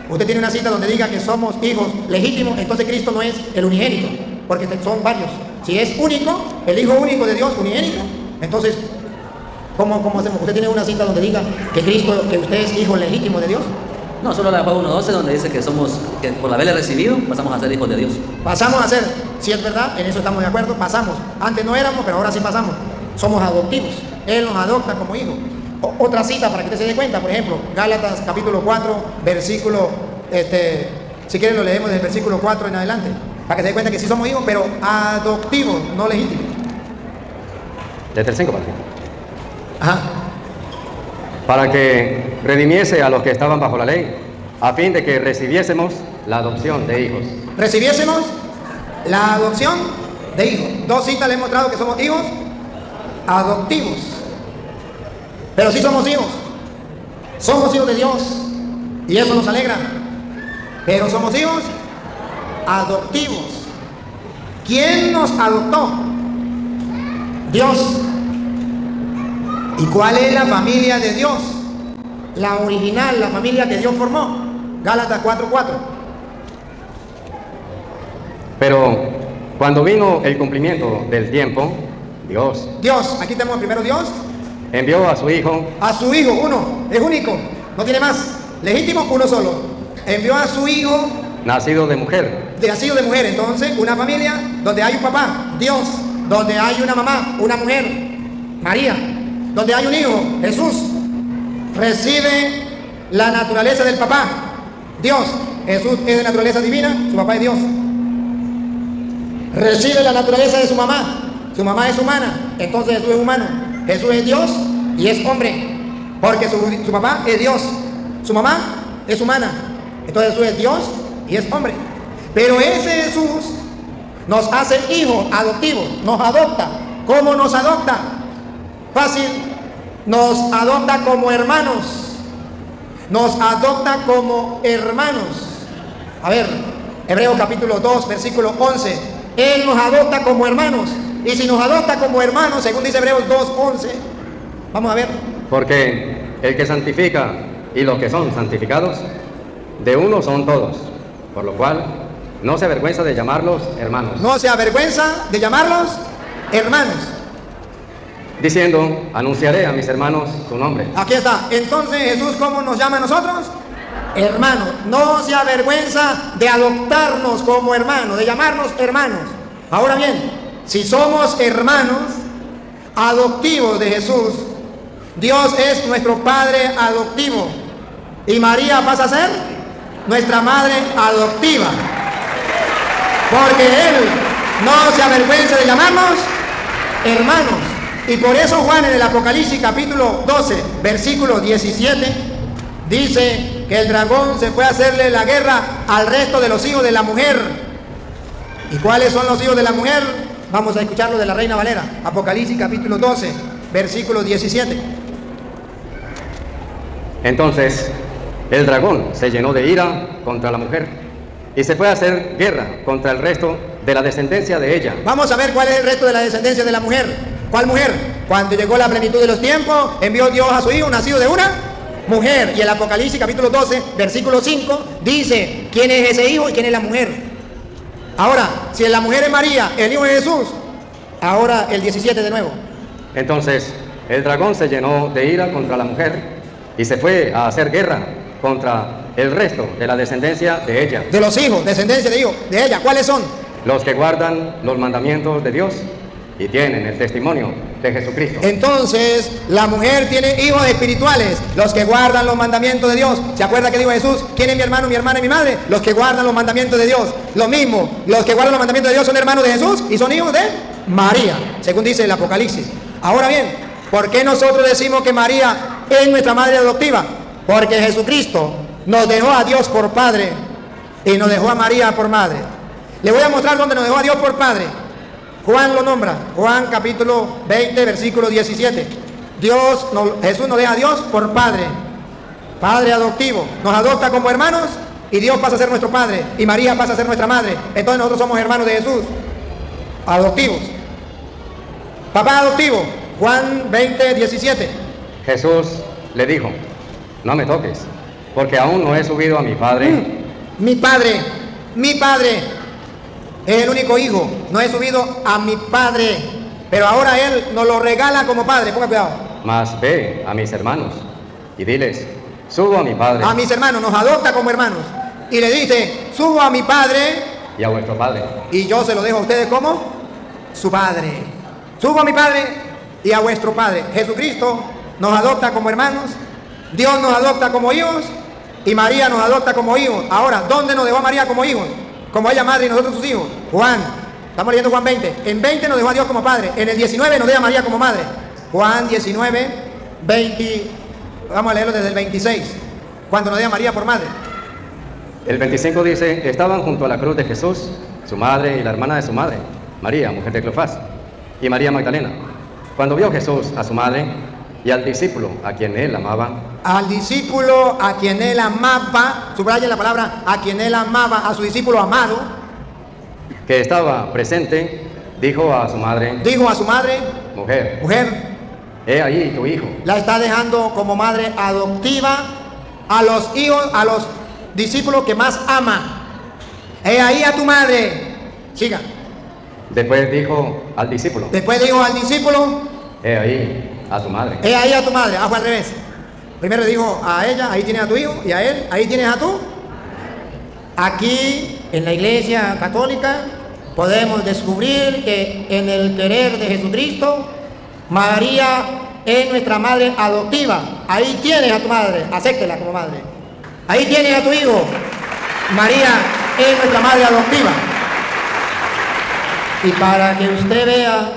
Speaker 3: Usted tiene una cita donde diga que somos hijos legítimos, entonces Cristo no es el unigénito, porque son varios. Si es único, el hijo único de Dios, unigénito, entonces ¿cómo hacemos? ¿Usted tiene una cita donde diga que Cristo, que usted es hijo legítimo de Dios?
Speaker 1: No, solo la Juan 1:12, donde dice que que por haberle recibido, pasamos a ser hijos de Dios.
Speaker 3: Pasamos a ser, si es verdad, en eso estamos de acuerdo, pasamos. Antes no éramos, pero ahora sí pasamos. Somos adoptivos. Él nos adopta como hijos. Otra cita para que usted se dé cuenta, por ejemplo, Gálatas capítulo 4, versículo, si quieren lo leemos desde el versículo 4 en adelante, para que se dé cuenta que sí somos hijos, pero adoptivos, no legítimos.
Speaker 6: Desde el 5 para arriba.
Speaker 3: Ajá.
Speaker 6: Para que redimiese a los que estaban bajo la ley, a fin de que recibiésemos la adopción de hijos.
Speaker 3: Recibiésemos la adopción de hijos. Dos citas le he mostrado que somos hijos adoptivos. Pero sí somos hijos. Somos hijos de Dios. Y eso nos alegra. Pero somos hijos adoptivos. ¿Quién nos adoptó? Dios. ¿Y cuál es la familia de Dios? La original, la familia que Dios formó. Gálatas 4:4.
Speaker 6: Pero cuando vino el cumplimiento del tiempo, Dios aquí tenemos primero Dios, envió a su Hijo,
Speaker 3: uno, es único, no tiene más, legítimo, uno solo. Envió a su Hijo,
Speaker 6: nacido de mujer,
Speaker 3: entonces una familia donde hay un papá, Dios, donde hay una mamá, una mujer, María, donde hay un hijo, Jesús, recibe la naturaleza del papá, Dios. Jesús es de naturaleza divina, su papá es Dios. Recibe la naturaleza de su mamá es humana, entonces Jesús es humano. Jesús es Dios y es hombre, porque su papá es Dios, su mamá es humana, entonces Jesús es Dios y es hombre. Pero ese Jesús nos hace hijos adoptivos, nos adopta. ¿Cómo nos adopta? Fácil, nos adopta como hermanos. Nos adopta como hermanos. A ver, Hebreos capítulo 2, versículo 11. Él nos adopta como hermanos. Y si nos adopta como hermanos, según dice Hebreos 2:11, vamos a ver.
Speaker 6: Porque el que santifica y los que son santificados, de uno son todos, por lo cual no se avergüenza de llamarlos hermanos.
Speaker 3: No se avergüenza de llamarlos hermanos.
Speaker 6: Diciendo, anunciaré a mis hermanos tu nombre.
Speaker 3: Aquí está. Entonces Jesús, ¿cómo nos llama a nosotros? Hermanos. No se avergüenza de adoptarnos como hermanos, de llamarnos hermanos. Ahora bien, si somos hermanos adoptivos de Jesús, Dios es nuestro Padre adoptivo y María pasa a ser nuestra Madre adoptiva, porque Él no se avergüenza de llamarnos hermanos. Y por eso Juan en el Apocalipsis capítulo 12, versículo 17, dice que el dragón se fue a hacerle la guerra al resto de los hijos de la mujer. ¿Y cuáles son los hijos de la mujer? Vamos a escucharlo de la Reina Valera. Apocalipsis capítulo 12, versículo 17.
Speaker 6: Entonces el dragón se llenó de ira contra la mujer y se fue a hacer guerra contra el resto de la descendencia de ella.
Speaker 3: Vamos a ver cuál es el resto de la descendencia de la mujer. ¿Cuál mujer? Cuando llegó la plenitud de los tiempos, envió Dios a su hijo, nacido de una mujer. Y el Apocalipsis capítulo 12, versículo 5, dice quién es ese hijo y quién es la mujer. Ahora, si la mujer es María, el hijo es Jesús. Ahora el 17 de nuevo.
Speaker 6: Entonces el dragón se llenó de ira contra la mujer y se fue a hacer guerra contra el resto de la descendencia de ella.
Speaker 3: De los hijos, descendencia de hijos, de ella. ¿Cuáles son?
Speaker 6: Los que guardan los mandamientos de Dios y tienen el testimonio de Jesucristo.
Speaker 3: Entonces, la mujer tiene hijos espirituales, los que guardan los mandamientos de Dios. ¿Se acuerda que dijo Jesús? ¿Quién es mi hermano, mi hermana y mi madre? Los que guardan los mandamientos de Dios. Lo mismo, los que guardan los mandamientos de Dios son hermanos de Jesús y son hijos de María, según dice el Apocalipsis. Ahora bien, ¿por qué nosotros decimos que María es nuestra madre adoptiva? Porque Jesucristo nos dejó a Dios por Padre y nos dejó a María por madre. Le voy a mostrar dónde nos dejó a Dios por Padre. Juan lo nombra, Juan capítulo 20, versículo 17. Jesús nos deja a Dios por Padre, Padre adoptivo. Nos adopta como hermanos y Dios pasa a ser nuestro Padre y María pasa a ser nuestra madre. Entonces nosotros somos hermanos de Jesús, adoptivos. Papá adoptivo, Juan 20, 17.
Speaker 6: Jesús le dijo, no me toques, porque aún no he subido a mi Padre.
Speaker 3: Mi Padre es el único hijo. No he subido a mi Padre, pero ahora Él nos lo regala como Padre. Ponga cuidado.
Speaker 6: Mas ve a mis hermanos y diles, subo a mi Padre.
Speaker 3: A mis hermanos, nos adopta como hermanos. Y le dice, subo a mi Padre
Speaker 6: y a vuestro Padre.
Speaker 3: y yo se lo dejo a ustedes como su Padre. Subo a mi Padre y a vuestro Padre. Jesucristo nos adopta como hermanos, Dios nos adopta como hijos y María nos adopta como hijos. Ahora, ¿dónde nos dejó a María como hijos? Como ella madre y nosotros sus hijos. Juan, estamos leyendo Juan 20. En 20 nos dejó a Dios como padre. En el 19 nos deja a María como madre. Juan 19, 20. Vamos a leerlo desde el 26. Cuando nos deja a María por madre.
Speaker 6: El 25 dice, estaban junto a la cruz de Jesús, su madre y la hermana de su madre, María, mujer de Cleofás, y María Magdalena. Cuando vio Jesús a su madre y al discípulo a quien él amaba.
Speaker 3: Al discípulo a quien él amaba, subraya la palabra, a quien él amaba, a su discípulo amado,
Speaker 6: que estaba presente, dijo a su madre, mujer, he ahí tu hijo.
Speaker 3: La está dejando como madre adoptiva a los hijos, a los discípulos que más ama. He ahí a tu madre. Siga.
Speaker 6: Después dijo al discípulo,
Speaker 3: he
Speaker 6: ahí a tu madre.
Speaker 3: He ahí a tu madre. Fue al revés. Primero le dijo a ella, ahí tienes a tu hijo, y a él, ahí tienes a tú. Aquí, en la Iglesia Católica, podemos descubrir que en el querer de Jesucristo, María es nuestra madre adoptiva. Ahí tienes a tu madre, acéptela como madre. Ahí tienes a tu hijo. María es nuestra madre adoptiva. Y para que usted vea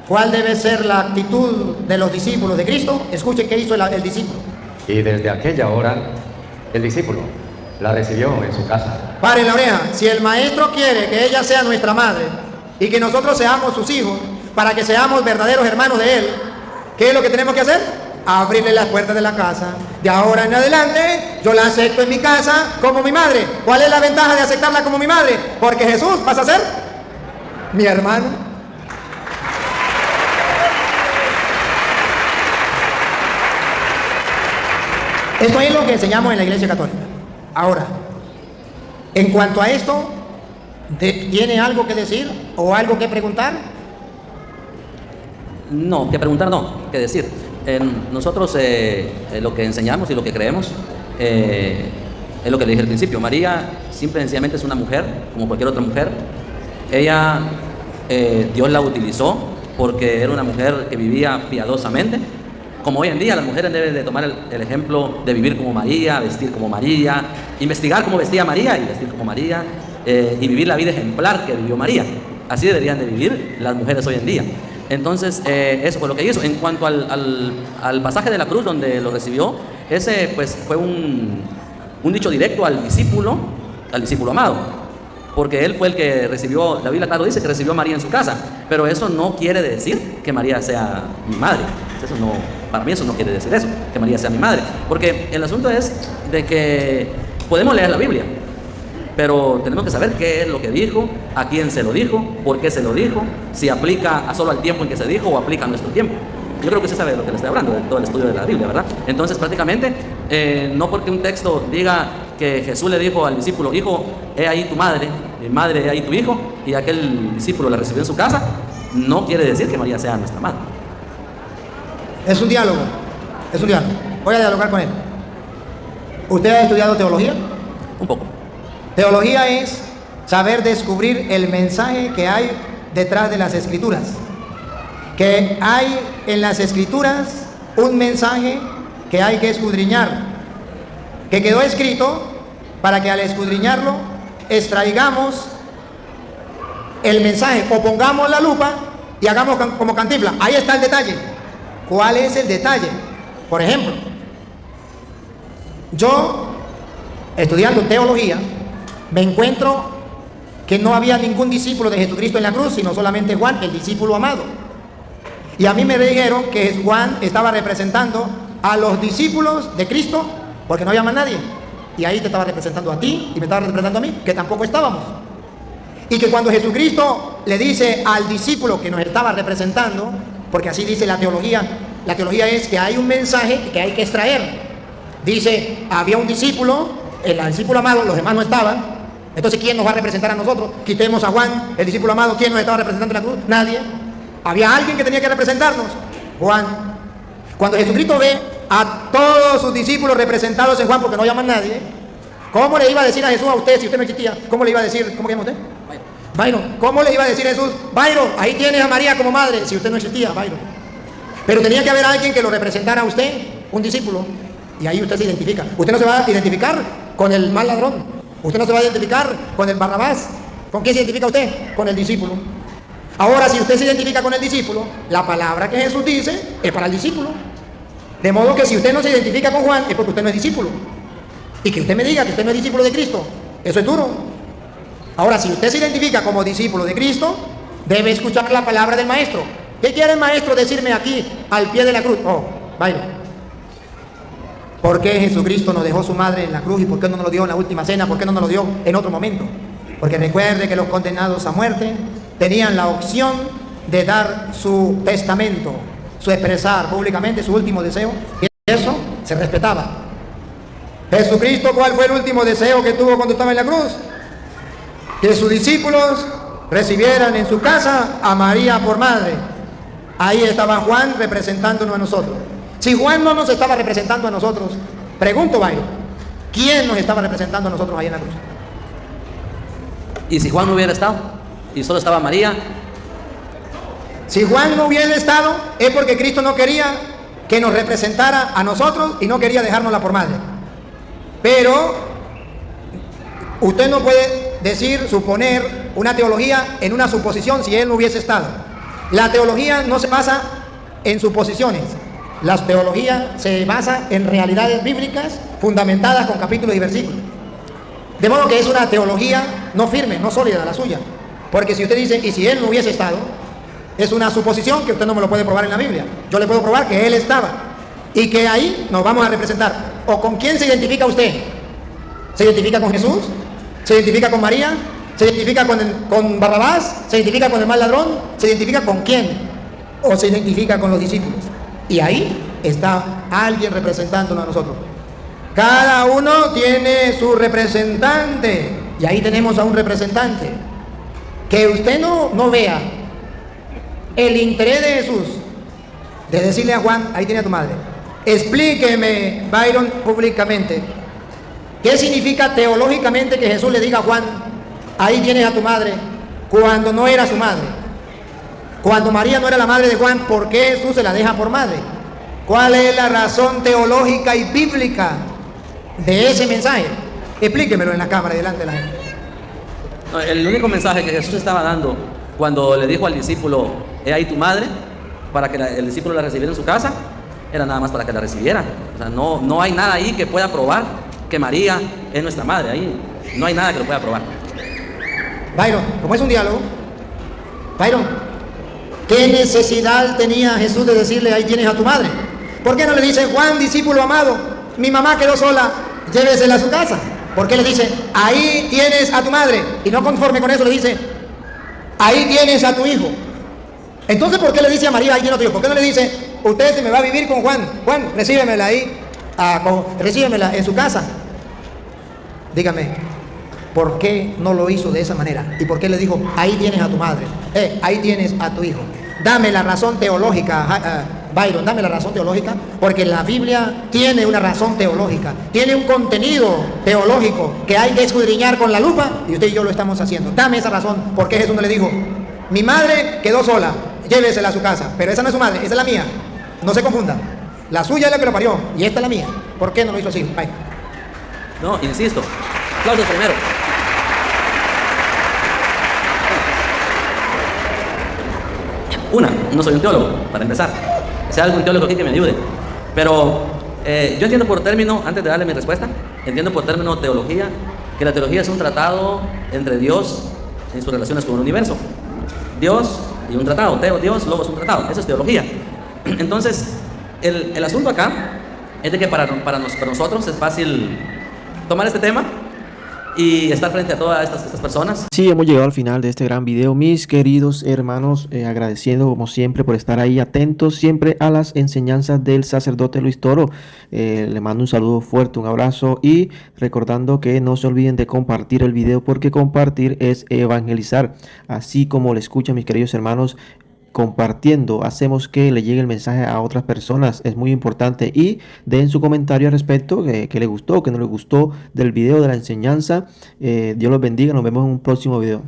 Speaker 3: cuál debe ser la actitud de los discípulos de Cristo, escuche qué hizo el discípulo.
Speaker 6: Y desde aquella hora, el discípulo la recibió en su casa.
Speaker 3: Pare la oreja. Si el maestro quiere que ella sea nuestra madre y que nosotros seamos sus hijos, para que seamos verdaderos hermanos de él, ¿qué es lo que tenemos que hacer? Abrirle las puertas de la casa. De ahora en adelante, yo la acepto en mi casa como mi madre. ¿Cuál es la ventaja de aceptarla como mi madre? Porque Jesús pasa a ser mi hermano. Esto es lo que enseñamos en la Iglesia Católica. Ahora, en cuanto a esto, ¿tiene algo que decir o algo que preguntar?
Speaker 1: No, que preguntar no, que decir. Nosotros lo que enseñamos y lo que creemos es lo que le dije al principio. María simple y sencillamente es una mujer, como cualquier otra mujer. Ella, Dios la utilizó porque era una mujer que vivía piadosamente. Como hoy en día las mujeres deben de tomar el ejemplo de vivir como María, vestir como María, investigar cómo vestía María y vestir como María, y vivir la vida ejemplar que vivió María. Así deberían de vivir las mujeres hoy en día. Entonces, eso fue lo que hizo. En cuanto al pasaje de la cruz donde lo recibió, ese pues fue un dicho directo al discípulo amado, porque él fue el que recibió, la Biblia claro dice que recibió a María en su casa, pero eso no quiere decir que María sea mi madre. Eso no, para mí eso no quiere decir eso, que María sea mi madre, porque el asunto es de que podemos leer la Biblia, pero tenemos que saber qué es lo que dijo, a quién se lo dijo, por qué se lo dijo, si aplica solo al tiempo en que se dijo o aplica a nuestro tiempo. Yo creo que usted sabe de lo que le estoy hablando, de todo el estudio de la Biblia, ¿verdad? Entonces, prácticamente, no porque un texto diga que Jesús le dijo al discípulo, hijo, he ahí tu madre, madre, he ahí tu hijo, y aquel discípulo la recibió en su casa, no quiere decir que María sea nuestra madre.
Speaker 3: Es un diálogo, es un diálogo. Voy a dialogar con él. ¿Usted ha estudiado teología?
Speaker 1: Un poco.
Speaker 3: Teología es saber descubrir el mensaje que hay detrás de las escrituras. Que hay en las escrituras un mensaje que hay que escudriñar, que quedó escrito para que al escudriñarlo extraigamos el mensaje o pongamos la lupa y hagamos como Cantinflas. Ahí está el detalle. ¿Cuál es el detalle? Por ejemplo, yo estudiando teología me encuentro que no había ningún discípulo de Jesucristo en la cruz, sino solamente Juan, el discípulo amado. Y a mí me dijeron que Juan estaba representando a los discípulos de Cristo porque no había más nadie. Y ahí te estaba representando a ti y me estaba representando a mí, que tampoco estábamos. Y que cuando Jesucristo le dice al discípulo que nos estaba representando, porque así dice la teología es que hay un mensaje que hay que extraer. Dice, había un discípulo, el discípulo amado, los demás no estaban. Entonces, ¿quién nos va a representar a nosotros? Quitemos a Juan, el discípulo amado. ¿Quién nos estaba representando en la cruz? Nadie. Había alguien que tenía que representarnos, Juan. Cuando Jesucristo ve a todos sus discípulos representados en Juan, porque no llaman nadie, ¿cómo le iba a decir a Jesús a usted si usted no existía? ¿Cómo le iba a decir? ¿Cómo se llama usted? Byron. ¿Cómo le iba a decir a Jesús? Byron, ahí tienes a María como madre, si usted no existía, Byron. Pero tenía que haber alguien que lo representara a usted, un discípulo, y ahí usted se identifica. Usted no se va a identificar con el mal ladrón, usted no se va a identificar con el Barrabás. ¿Con quién se identifica usted? Con el discípulo. Ahora, si usted se identifica con el discípulo, la palabra que Jesús dice es para el discípulo. De modo que si usted no se identifica con Juan, es porque usted no es discípulo. Y que usted me diga que usted no es discípulo de Cristo, eso es duro. Ahora, si usted se identifica como discípulo de Cristo, debe escuchar la palabra del maestro. ¿Qué quiere el maestro decirme aquí, al pie de la cruz? Oh, vaya. ¿Por qué Jesucristo nos dejó su madre en la cruz y por qué no nos lo dio en la última cena? ¿Por qué no nos lo dio en otro momento? Porque recuerde que los condenados a muerte tenían la opción de dar su testamento, su expresar públicamente su último deseo, y eso se respetaba. Jesucristo, ¿cuál fue el último deseo que tuvo cuando estaba en la cruz? Que sus discípulos recibieran en su casa a María por madre. Ahí estaba Juan representándonos a nosotros. Si Juan no nos estaba representando a nosotros, pregunto, Byron, ¿quién nos estaba representando a nosotros ahí en la cruz?
Speaker 1: ¿Y si Juan no hubiera estado? ¿Y solo estaba María?
Speaker 3: Si Juan no hubiera estado, es porque Cristo no quería que nos representara a nosotros y no quería dejárnosla por madre. Pero usted no puede decir, suponer una teología en una suposición si él no hubiese estado. La teología no se basa en suposiciones. La teología se basa en realidades bíblicas fundamentadas con capítulos y versículos. De modo que es una teología no firme, no sólida la suya. Porque si usted dice, y si él no hubiese estado, es una suposición que usted no me lo puede probar en la Biblia. Yo le puedo probar que él estaba y que ahí nos vamos a representar. ¿O con quién se identifica usted? ¿Se identifica con Jesús? ¿Se identifica con María? ¿Se identifica con Barrabás? ¿Se identifica con el mal ladrón? ¿Se identifica con quién? ¿O se identifica con los discípulos? Y ahí está alguien representándonos a nosotros. Cada uno tiene su representante. Y ahí tenemos a un representante. Que usted no vea el interés de Jesús de decirle a Juan, ahí tiene a tu madre. Explíqueme, Byron, públicamente, ¿qué significa teológicamente que Jesús le diga a Juan, ahí tienes a tu madre, cuando no era su madre? Cuando María no era la madre de Juan, ¿por qué Jesús se la deja por madre? ¿Cuál es la razón teológica y bíblica de ese mensaje? Explíquemelo en la cámara y delante de la gente.
Speaker 1: No, el único mensaje que Jesús estaba dando cuando le dijo al discípulo, he ahí tu madre, para que el discípulo la recibiera en su casa, era nada más para que la recibiera. O sea, no hay nada ahí que pueda probar que María es nuestra madre. Ahí no hay nada que lo pueda probar.
Speaker 3: Byron, como es un diálogo, Byron, ¿qué necesidad tenía Jesús de decirle, ahí tienes a tu madre? ¿Por qué no le dice, Juan, discípulo amado, mi mamá quedó sola, llévesela a su casa? ¿Por qué le dice, ahí tienes a tu madre? Y no conforme con eso le dice, ahí tienes a tu hijo. Entonces, ¿por qué le dice a María, ahí tienes a tu hijo? ¿Por qué no le dice, usted se me va a vivir con Juan? Juan, recíbemela ahí, recíbemela en su casa. Dígame, ¿por qué no lo hizo de esa manera? ¿Y por qué le dijo, ahí tienes a tu madre? Ahí tienes a tu hijo. Dame la razón teológica, Byron, dame la razón teológica, porque la Biblia tiene una razón teológica, tiene un contenido teológico que hay que escudriñar con la lupa, y usted y yo lo estamos haciendo. Dame esa razón, ¿por qué Jesús no le dijo, mi madre quedó sola, llévesela a su casa? Pero esa no es su madre, esa es la mía. No se confunda. La suya es la que lo parió, y esta es la mía. ¿Por qué no lo hizo así? Bye.
Speaker 1: No, insisto, aplausos primero. No soy un teólogo, para empezar. Sea algún teólogo aquí que me ayude. Pero yo entiendo por término, antes de darle mi respuesta, entiendo por término teología, que la teología es un tratado entre Dios en sus relaciones con el universo. Dios y un tratado, Dios, luego es un tratado. Eso es teología. Entonces, el asunto acá es de que para nosotros es fácil tomar este tema y estar frente a todas estas personas.
Speaker 2: Sí, hemos llegado al final de este gran video, mis queridos hermanos, agradeciendo como siempre por estar ahí atentos siempre a las enseñanzas del sacerdote Luis Toro. Le mando un saludo fuerte, un abrazo, y recordando que no se olviden de compartir el video, porque compartir es evangelizar. Así como le escuchan, mis queridos hermanos, compartiendo hacemos que le llegue el mensaje a otras personas. Es muy importante, y den su comentario al respecto, que le gustó, que no le gustó del video, de la enseñanza. Dios los bendiga, nos vemos en un próximo video.